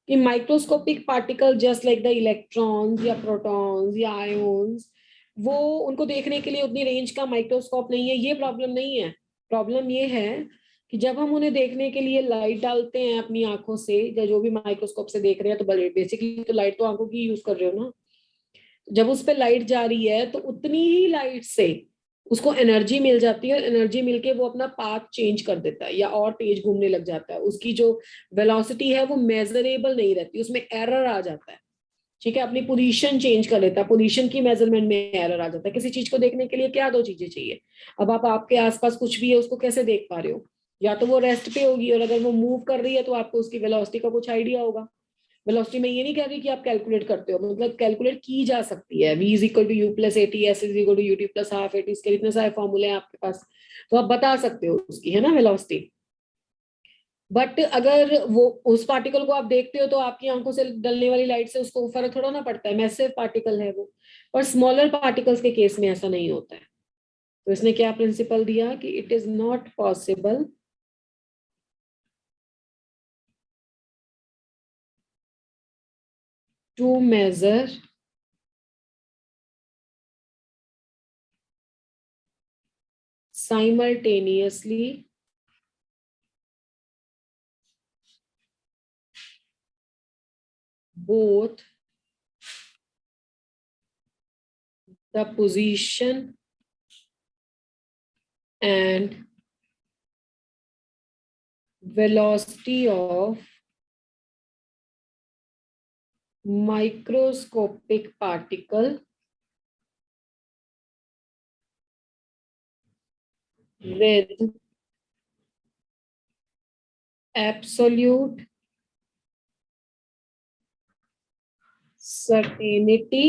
कि microscopic particle just like the electrons या प्रोटॉन्स या आयोन्स, वो उनको देखने के लिए उतनी रेंज का माइक्रोस्कोप नहीं है। ये प्रॉब्लम नहीं है। प्रॉब्लम ये है कि जब हम उन्हें देखने के लिए लाइट डालते हैं अपनी आंखों से, या जो भी माइक्रोस्कोप से देख रहे हैं, तो बेसिकली तो लाइट तो आंखों की यूज कर रहे हो ना। जब उस पर लाइट जा रही है तो उतनी ही लाइट से उसको एनर्जी मिल जाती है, और एनर्जी मिलके वो अपना पाथ चेंज कर देता है या और तेज घूमने लग जाता है। उसकी जो वेलोसिटी है वो मेजरेबल नहीं रहती, उसमें एरर आ जाता है। ठीक है, अपनी पोजीशन चेंज कर लेता है, पोजीशन की मेजरमेंट में एरर आ जाता है। किसी चीज को देखने के लिए क्या दो चीजें चाहिए? अब आप आपके आसपास कुछ भी है उसको कैसे देख पा रहे हो? या तो वो रेस्ट पे होगी, और अगर वो मूव कर रही है तो आपको उसकी वेलोसिटी का कुछ आइडिया होगा। वेलोसिटी में ये नहीं कह रही कि आप कैलकुलेट करते हो, मतलब कैलकुलेट की जा सकती है। v is equal to u plus a t, s is equal to u t plus half a t, इसके इतने सारे फॉर्मूले हैं आपके पास, तो आप बता सकते हो उसकी, है ना, वेलोसिटी। बट अगर वो उस पार्टिकल को आप देखते हो तो आपकी आंखों से डलने वाली लाइट से उसको फर्क थोड़ा ना पड़ता है, मैसिव पार्टिकल है वो। पर स्मॉलर पार्टिकल्स के केस में ऐसा नहीं होता है। तो इसने क्या प्रिंसिपल दिया कि it is not possible to measure simultaneously both the position and velocity of microscopic particle with absolute certainty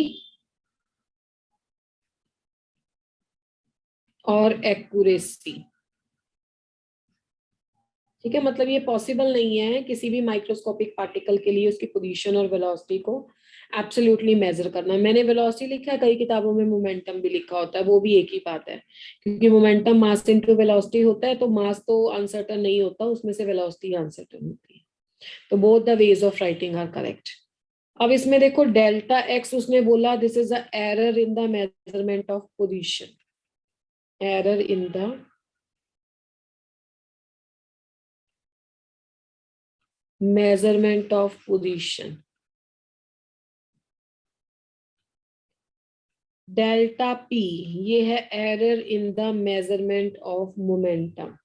और एक्यूरेसी। ठीक है, मतलब ये पॉसिबल नहीं है किसी भी माइक्रोस्कोपिक पार्टिकल के लिए उसकी पोजीशन और वेलोसिटी को एब्सोल्युटली मेजर करना। मैंने वेलोसिटी लिखा है, कई किताबों में मोमेंटम भी लिखा होता है, वो भी एक ही बात है। क्योंकि मोमेंटम मास इनटू वेलोसिटी होता है, तो मास तो अनसर्टन नहीं होता, उसमें से वेलोसिटी अनसर्टन होती है। तो both the ways of writing are correct. अब इसमें देखो डेल्टा एक्स, उसने बोला this is a error in the measurement of position, error in the measurement of position। Delta p, ये है error in the measurement of momentum.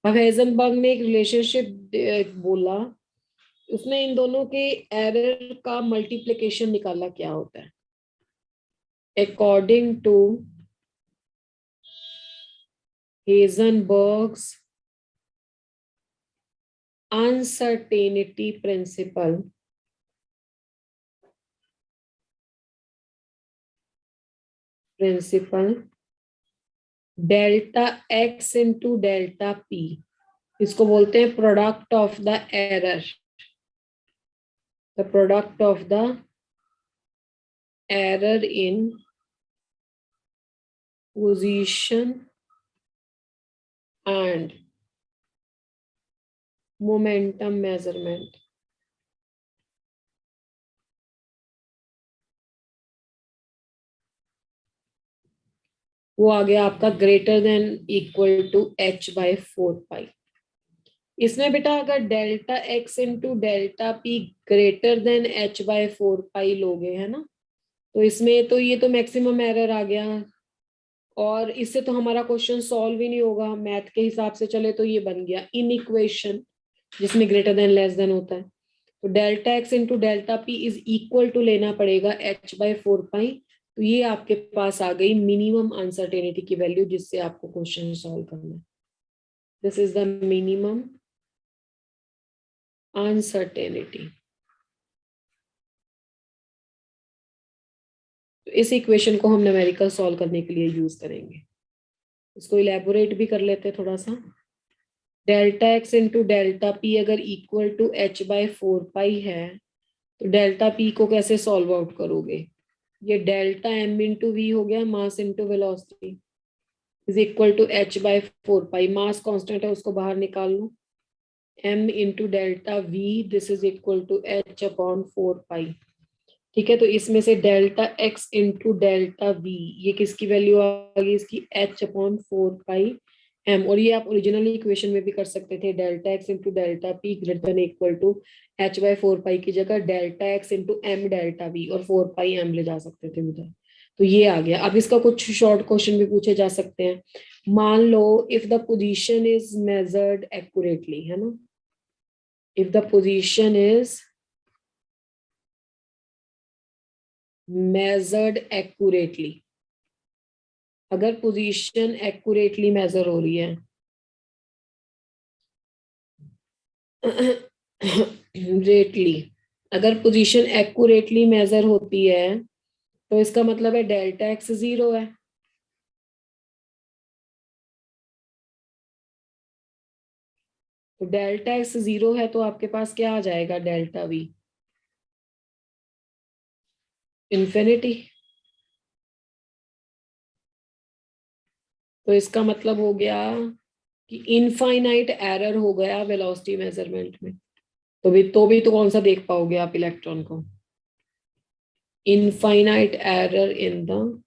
अब हेजनबर्ग ने एक रिलेशनशिप बोला, उसने इन दोनों के एरर का मल्टीप्लिकेशन निकाला क्या होता है। According to Heisenberg's uncertainty principle, delta x into delta P, इसको बोलते हैं product of the error, the product of the error in position and momentum measurement। वो आ गया आपका greater than equal to h/4 pi. इसमें बेटा अगर delta x into delta P greater than h/4 pi लोगे, है ना, तो इसमें तो ये तो मैक्सिमम एरर आ गया, और इससे तो हमारा क्वेश्चन सॉल्व ही नहीं होगा। मैथ के हिसाब से चले तो ये बन गया इन इक्वेशन, जिसमें ग्रेटर देन लेस देन होता है। तो delta x into delta p is equal to लेना पड़ेगा h/4 पाई। तो ये आपके पास आ गई मिनिमम अनसर्टेनिटी की वैल्यू, जिससे आपको क्वेश्चन सॉल्व करना है। This is the minimum uncertainty. तो इस इक्वेशन को हम न्यूमेरिकल सॉल्व करने के लिए यूज करेंगे। इसको इलेबोरेट भी कर लेते थोड़ा सा। Delta x into delta P अगर इक्वल टू एच बाय 4 पाई है, तो डेल्टा पी को कैसे सॉल्व आउट करोगे? ये डेल्टा एम इंटू वी हो गया, mass into velocity, is equal to h by 4 pi. Mass constant है, उसको बाहर निकाल लो। m into delta v, this is equal to h upon 4 pi. ठीक है, तो इसमें से delta x into delta v, ये किसकी वैल्यू आ गई? इसकी एच अपॉन 4 पाई एम। और ये आप ओरिजिनल इक्वेशन में भी कर सकते थे, delta x into delta P greater than equal to h by 4 pi की जगह delta x into m delta v और 4 पाई एम ले जा सकते थे उधर। तो ये आ गया। अब इसका कुछ शॉर्ट क्वेश्चन भी पूछे जा सकते हैं। मान लो if the position is measured accurately, है ना, if the position is measured accurately, अगर पोजीशन एक्यूरेटली मेजर हो रही है रेटली, अगर पोजीशन एक्यूरेटली मेजर होती है तो इसका मतलब है डेल्टा एक्स 0 है। तो डेल्टा एक्स 0 है तो आपके पास क्या आ जाएगा? Delta we infinity. तो इसका मतलब हो गया कि इनफाइनाइट एरर हो गया वेलोसिटी मेजरमेंट में। तो कौन सा देख पाओगे आप इलेक्ट्रॉन को? Infinite error in the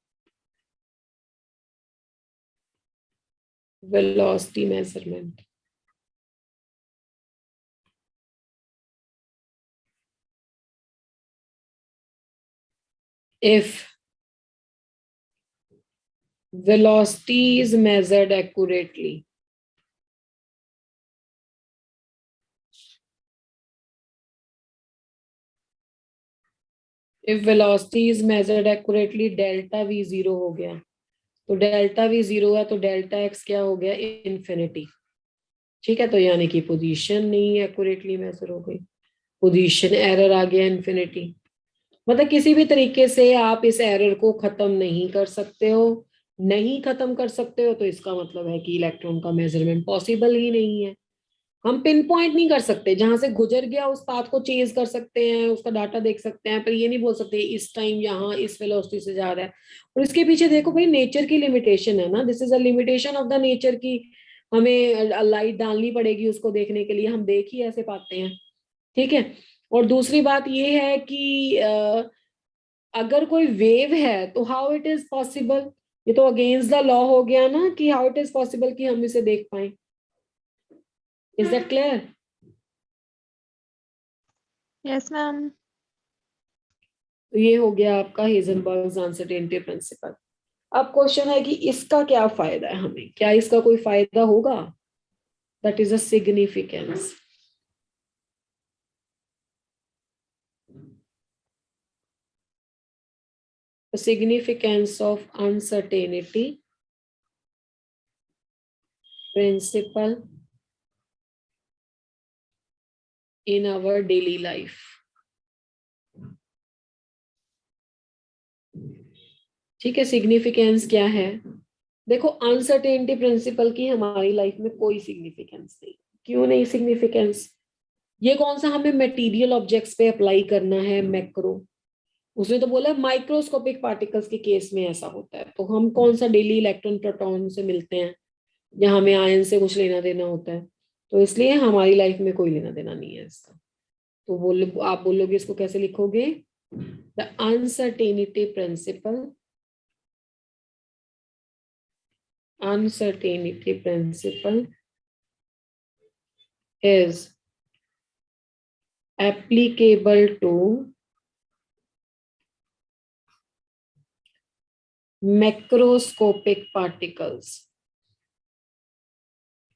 velocity measurement. If velocity is measured accurately, if velocity is measured accurately, delta v 0 हो गया। तो डेल्टा v 0 है तो डेल्टा x क्या हो गया? इंफिनिटी। ठीक है, तो यानी कि पोजीशन नहीं एक्यूरेटली मेजर हो गई, पोजीशन एरर आ गया इंफिनिटी। मतलब किसी भी तरीके से आप इस एरर को खत्म नहीं कर सकते हो। नहीं खत्म कर सकते हो तो इसका मतलब है कि इलेक्ट्रॉन का मेजरमेंट पॉसिबल ही नहीं है। हम पिन पॉइंट नहीं कर सकते, जहां से गुजर गया उस पाथ को चेज कर सकते हैं, उसका डाटा देख सकते हैं, पर ये नहीं बोल सकते इस टाइम यहाँ इस वेलोसिटी से जा रहा है। और इसके पीछे देखो भाई, नेचर की लिमिटेशन है ना, this is a limitation of the nature की। हमें लाइट डालनी पड़ेगी उसको देखने के लिए, हम देख ही ऐसे पाते हैं। ठीक है। और दूसरी बात ये है कि अगर कोई वेव है तो हाउ इट इज पॉसिबल, ये तो अगेंस्ट द लॉ हो गया ना, कि हाउ इट इज पॉसिबल कि हम इसे देख पाए। Is that clear? Yes ma'am. तो ये हो गया आपका हेजनबर्ग अनसर्टेनिटी प्रिंसिपल। अब क्वेश्चन है कि इसका क्या फायदा है हमें, क्या इसका कोई फायदा होगा? That is a significance. The significance of uncertainty principle in our daily life. ठीक है, सिग्निफिकेंस क्या है? देखो, अनसर्टेनिटी प्रिंसिपल की हमारी लाइफ में कोई सिग्निफिकेंस नहीं। क्यों नहीं सिग्निफिकेंस? ये कौन सा हमें मटेरियल ऑब्जेक्ट्स पे अप्लाई करना है? मैक्रो, उसने तो बोला माइक्रोस्कोपिक पार्टिकल्स के केस में ऐसा होता है। तो हम कौन सा डेली इलेक्ट्रॉन प्रोटॉन से मिलते हैं या हमें आयन से कुछ लेना देना होता है, तो इसलिए हमारी लाइफ में कोई लेना देना नहीं है इसका। तो आप बोलोगे इसको कैसे लिखोगे? The uncertainty principle, uncertainty principle is applicable to macroscopic particles,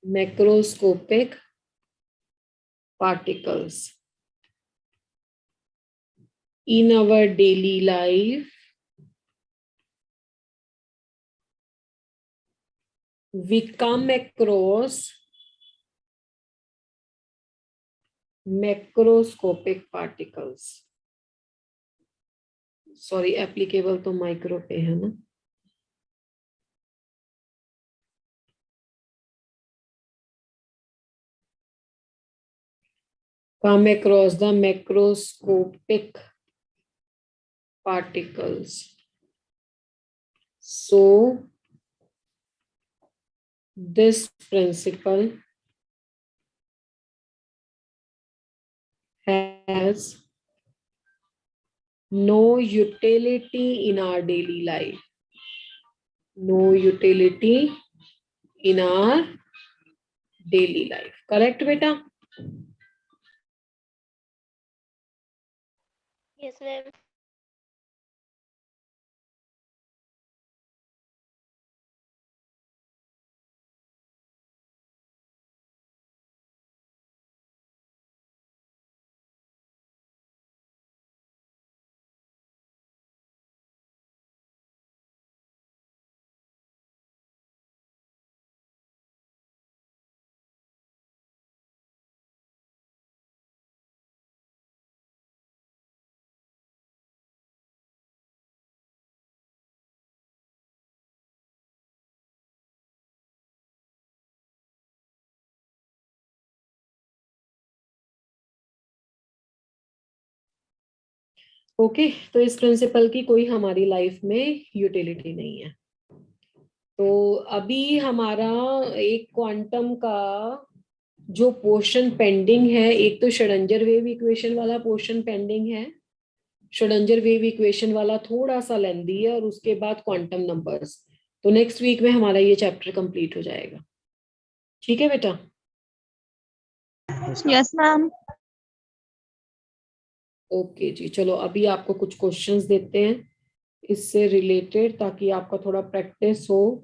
macroscopic particles in our daily life. We come across macroscopic particles, sorry applicable तो माइक्रो पे है ना, come across the macroscopic particles. So this principle has no utility in our daily life. No utility in our daily life. Correct, beta? Yes, ma'am. Okay तो इस प्रिंसिपल की कोई हमारी लाइफ में यूटिलिटी नहीं है। तो अभी हमारा एक क्वांटम का जो पोर्शन पेंडिंग है, एक तो श्रोडिंगर वेव इक्वेशन वाला पोर्शन पेंडिंग है। श्रोडिंगर वेव इक्वेशन वाला थोड़ा सा लेंदी है, और उसके बाद क्वांटम नंबर्स। तो नेक्स्ट वीक में हमारा ये चैप्टर कंप्लीट हो जाएगा। ठीक है बेटा? Yes ma'am. ओके जी, चलो अभी आपको कुछ क्वेश्चंस देते हैं इससे रिलेटेड, ताकि आपका थोड़ा प्रैक्टिस हो।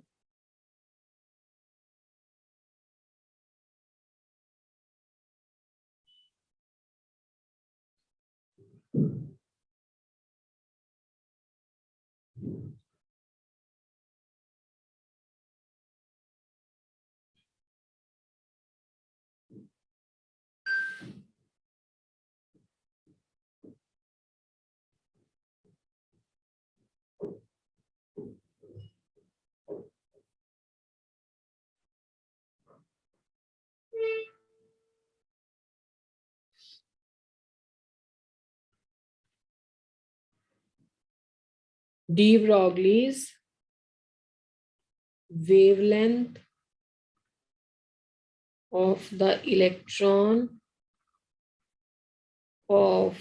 de Broglie's wavelength of the electron of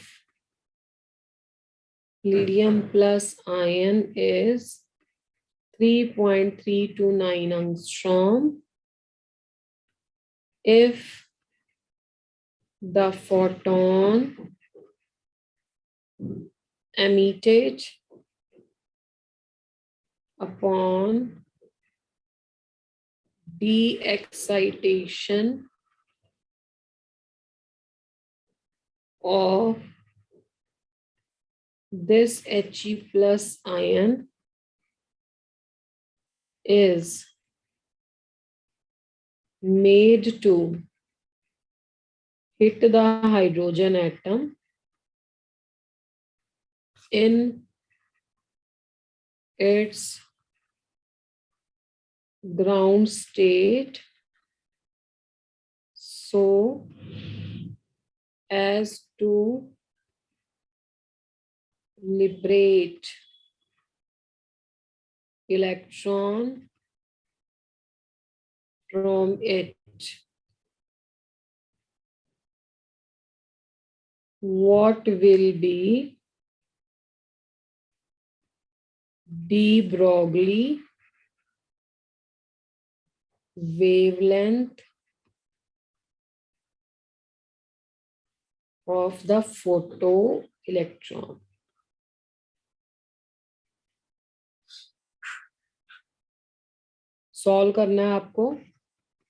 helium plus ion is 3.329 angstrom if the photon emitted upon de-excitation of this He plus ion is made to hit the hydrogen atom in its ground state so as to liberate electron from it. What will be de Broglie wavelength of the photoelectron? Solve करना है आपको।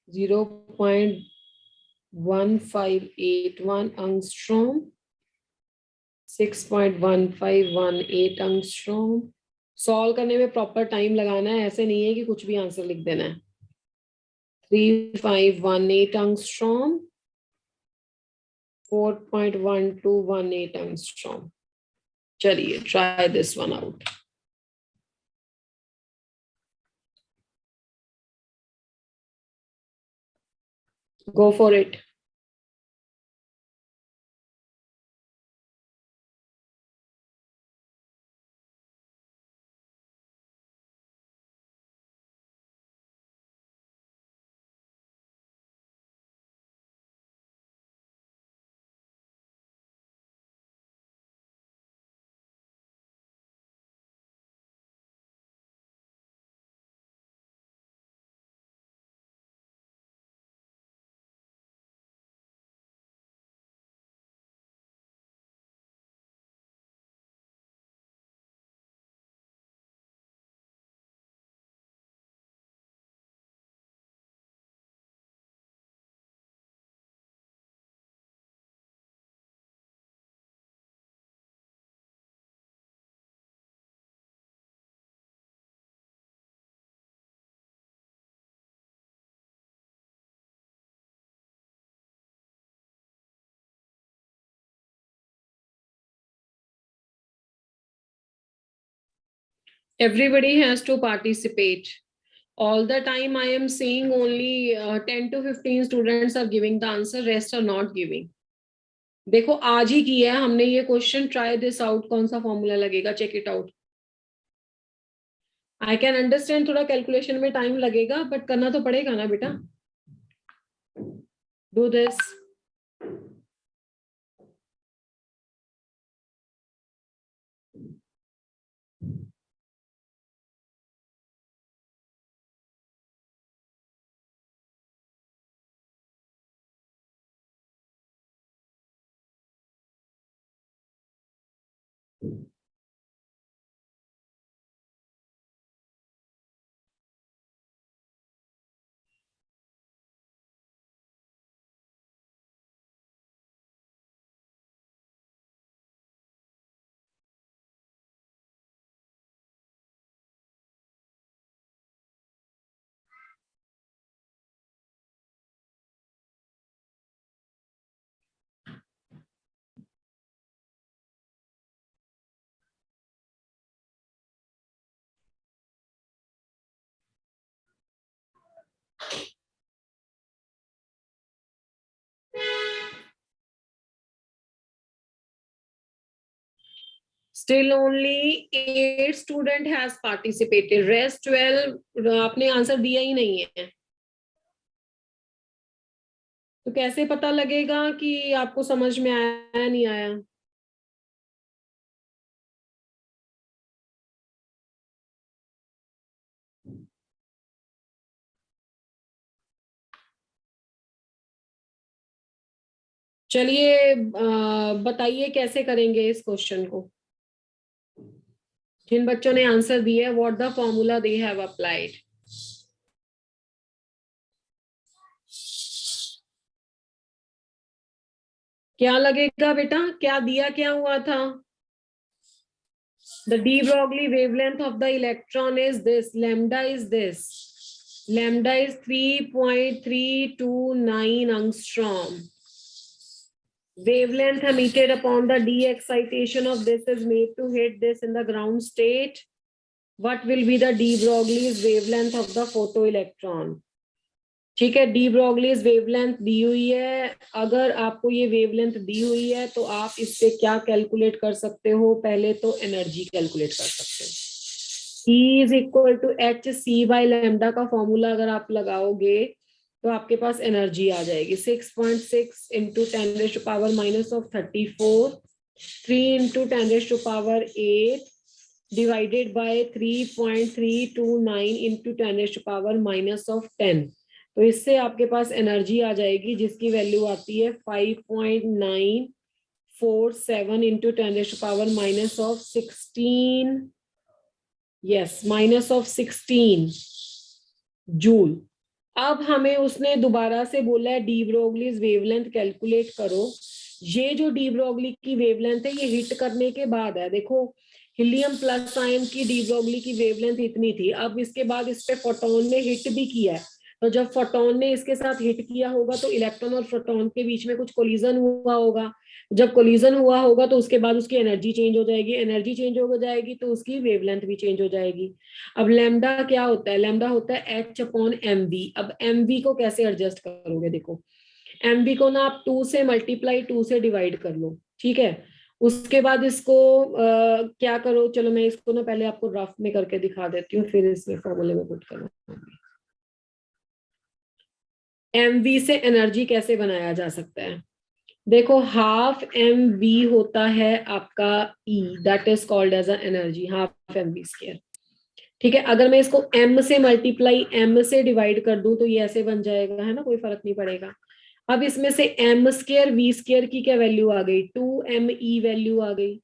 0.1581 angstrom, 6.1518 angstrom। सॉल्व करने में प्रॉपर टाइम लगाना है, ऐसे नहीं है कि कुछ भी आंसर लिख देना है। 3518 angstrom, 4.1218 angstrom। चलिए try this one out. Go for it. Everybody has to participate. All the time I am seeing only 10 to 15 students are giving the answer, rest are not giving. देखो आज ही किया है हमने ये क्वेश्चन, ट्राई दिस आउट, कौन सा फॉर्मूला लगेगा, check it out. I can understand थोड़ा कैलकुलेशन में टाइम लगेगा, बट करना तो पड़ेगा ना बेटा. Do this. Still only 8 student has participated. Rest 12 आपने आंसर दिया ही नहीं है. तो कैसे पता लगेगा कि आपको समझ में आया नहीं आया? चलिए बताइए कैसे करेंगे इस क्वेश्चन को. जिन बच्चों ने आंसर दिया है, what the formula they have applied. क्या लगेगा बेटा, क्या दिया, क्या हुआ था? The de Broglie wavelength of the electron is this, lambda is this. Lambda is 3.329 angstrom. Wavelength emitted upon the d excitation of this is made to hit this in the ground state. What will be the de Broglie's wavelength of the photoelectron? ठीक है, डी ब्रॉगलीज वेवलेंथ दी हुई है. अगर आपको ये वेवलेंथ दी हुई है तो आप इससे क्या कैलकुलेट कर सकते हो? पहले तो एनर्जी कैलकुलेट कर सकते हो. E is equal to h c by lambda का फॉर्मूला अगर आप लगाओगे तो आपके पास एनर्जी आ जाएगी 6.6 into 10⁻⁻34 3 into 10⁻8 divided by 3.329 into 10⁻⁻10. तो इससे आपके पास एनर्जी आ जाएगी जिसकी वैल्यू आती है 5.947 इंटू 10⁻⁻16. Yes, -16 joule. अब हमें उसने दोबारा से बोला है डी ब्रोगलीज वेवलेंथ कैलकुलेट करो. ये जो डी ब्रोगली की वेवलेंथ है ये हिट करने के बाद है. देखो हीलियम प्लस आयन की डी ब्रोगली की वेवलेंथ इतनी थी, अब इसके बाद इस पे फोटोन ने हिट भी किया है. तो जब फोटोन ने इसके साथ हिट किया होगा तो इलेक्ट्रॉन और फोटोन के बीच में कुछ कोलिजन हुआ होगा. जब कोलिजन हुआ होगा तो उसके बाद उसकी एनर्जी चेंज हो जाएगी. एनर्जी चेंज हो जाएगी तो उसकी वेवलेंथ भी चेंज हो जाएगी. अब लैम्डा क्या होता है? लैम्डा होता है H/mv. अब mv को कैसे एडजस्ट करोगे? देखो mv को ना आप 2 से मल्टीप्लाई 2 से डिवाइड कर लो. ठीक है, उसके बाद इसको क्या करो, चलो मैं इसको ना पहले आपको रफ में करके दिखा देती हूँ, फिर इसमें फॉर्मूले में पुट करो. mv से एनर्जी कैसे बनाया जा सकता है? देखो हाफ mv होता है आपका E, that is called as a energy, half mv square. ठीक है, अगर मैं इसको m से मल्टीप्लाई m से डिवाइड कर दूं तो ये ऐसे बन जाएगा, है ना, कोई फर्क नहीं पड़ेगा. अब इसमें से m स्क्वायर v स्क्वायर की क्या वैल्यू आ गई? 2me वैल्यू आ गई.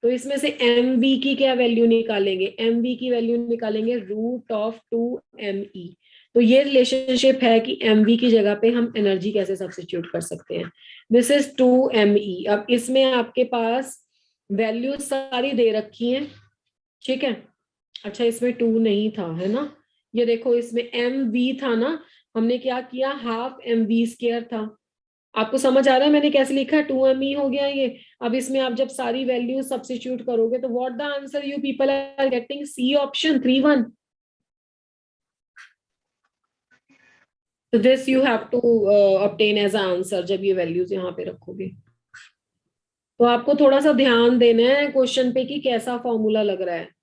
तो इसमें से mv की क्या वैल्यू निकालेंगे? mv की वैल्यू निकालेंगे √2me. तो ये रिलेशनशिप है कि mv की जगह पे हम एनर्जी कैसे सब्स्टिट्यूट कर सकते हैं. This is 2me. अब इसमें आपके पास वैल्यू सारी दे रखी हैं. ठीक है, अच्छा इसमें 2 नहीं था, है ना. ये देखो इसमें mv था ना, हमने क्या किया, हाफ mv स्क्वायर था. आपको समझ आ रहा है मैंने कैसे लिखा है? 2me हो गया ये। अब इसमें आप जब सारी वैल्यू सब्स्टिट्यूट करोगे तो what the answer you people are getting? C option 3 1। तो this you have to obtain as answer जब ये वैल्यूज यहाँ पे रखोगे। तो आपको थोड़ा सा ध्यान देना है क्वेश्चन पे कि कैसा फॉर्मूला लग रहा है।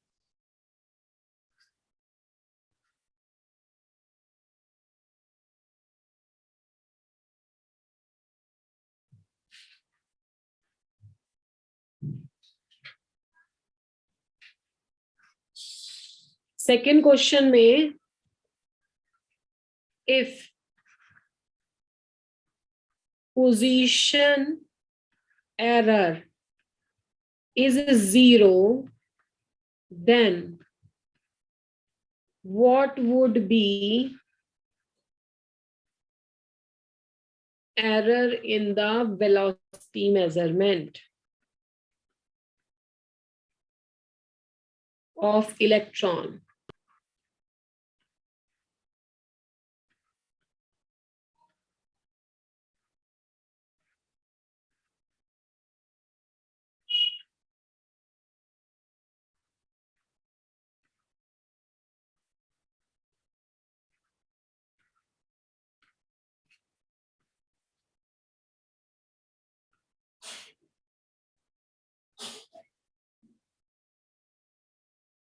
सेकंड क्वेश्चन में if position error is 0, then what would be error in the velocity measurement of electron?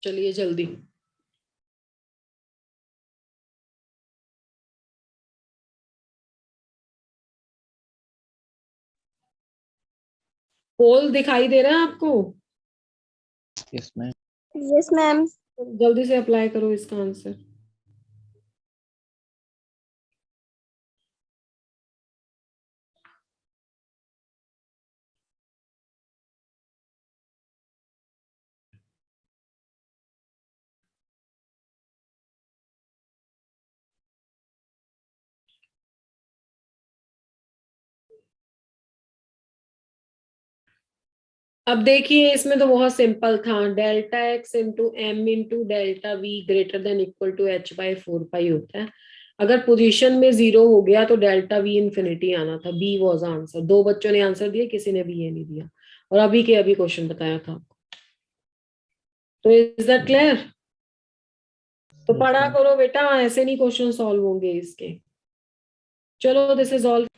चलिए जल्दी। पोल दिखाई दे रहा है आपको? Yes ma'am. Yes ma'am. जल्दी से अप्लाई करो इसका आंसर। अब देखिए इसमें तो बहुत सिंपल था। Delta x into m into delta v greater than equal to h by 4 pi होता है। अगर पोजीशन में 0 हो गया तो डेल्टा वी इंफिनिटी आना था। B was answer. 2 बच्चों ने आंसर दिया, किसी ने भी ये नहीं दिया। और अभी के अभी क्वेश्चन बताया था। तो इज दैट क्लियर? तो पढ़ा करो बेटा, ऐसे नहीं क्वेश्चन सॉल्व होंगे इसके। चलो दिस इज ऑल।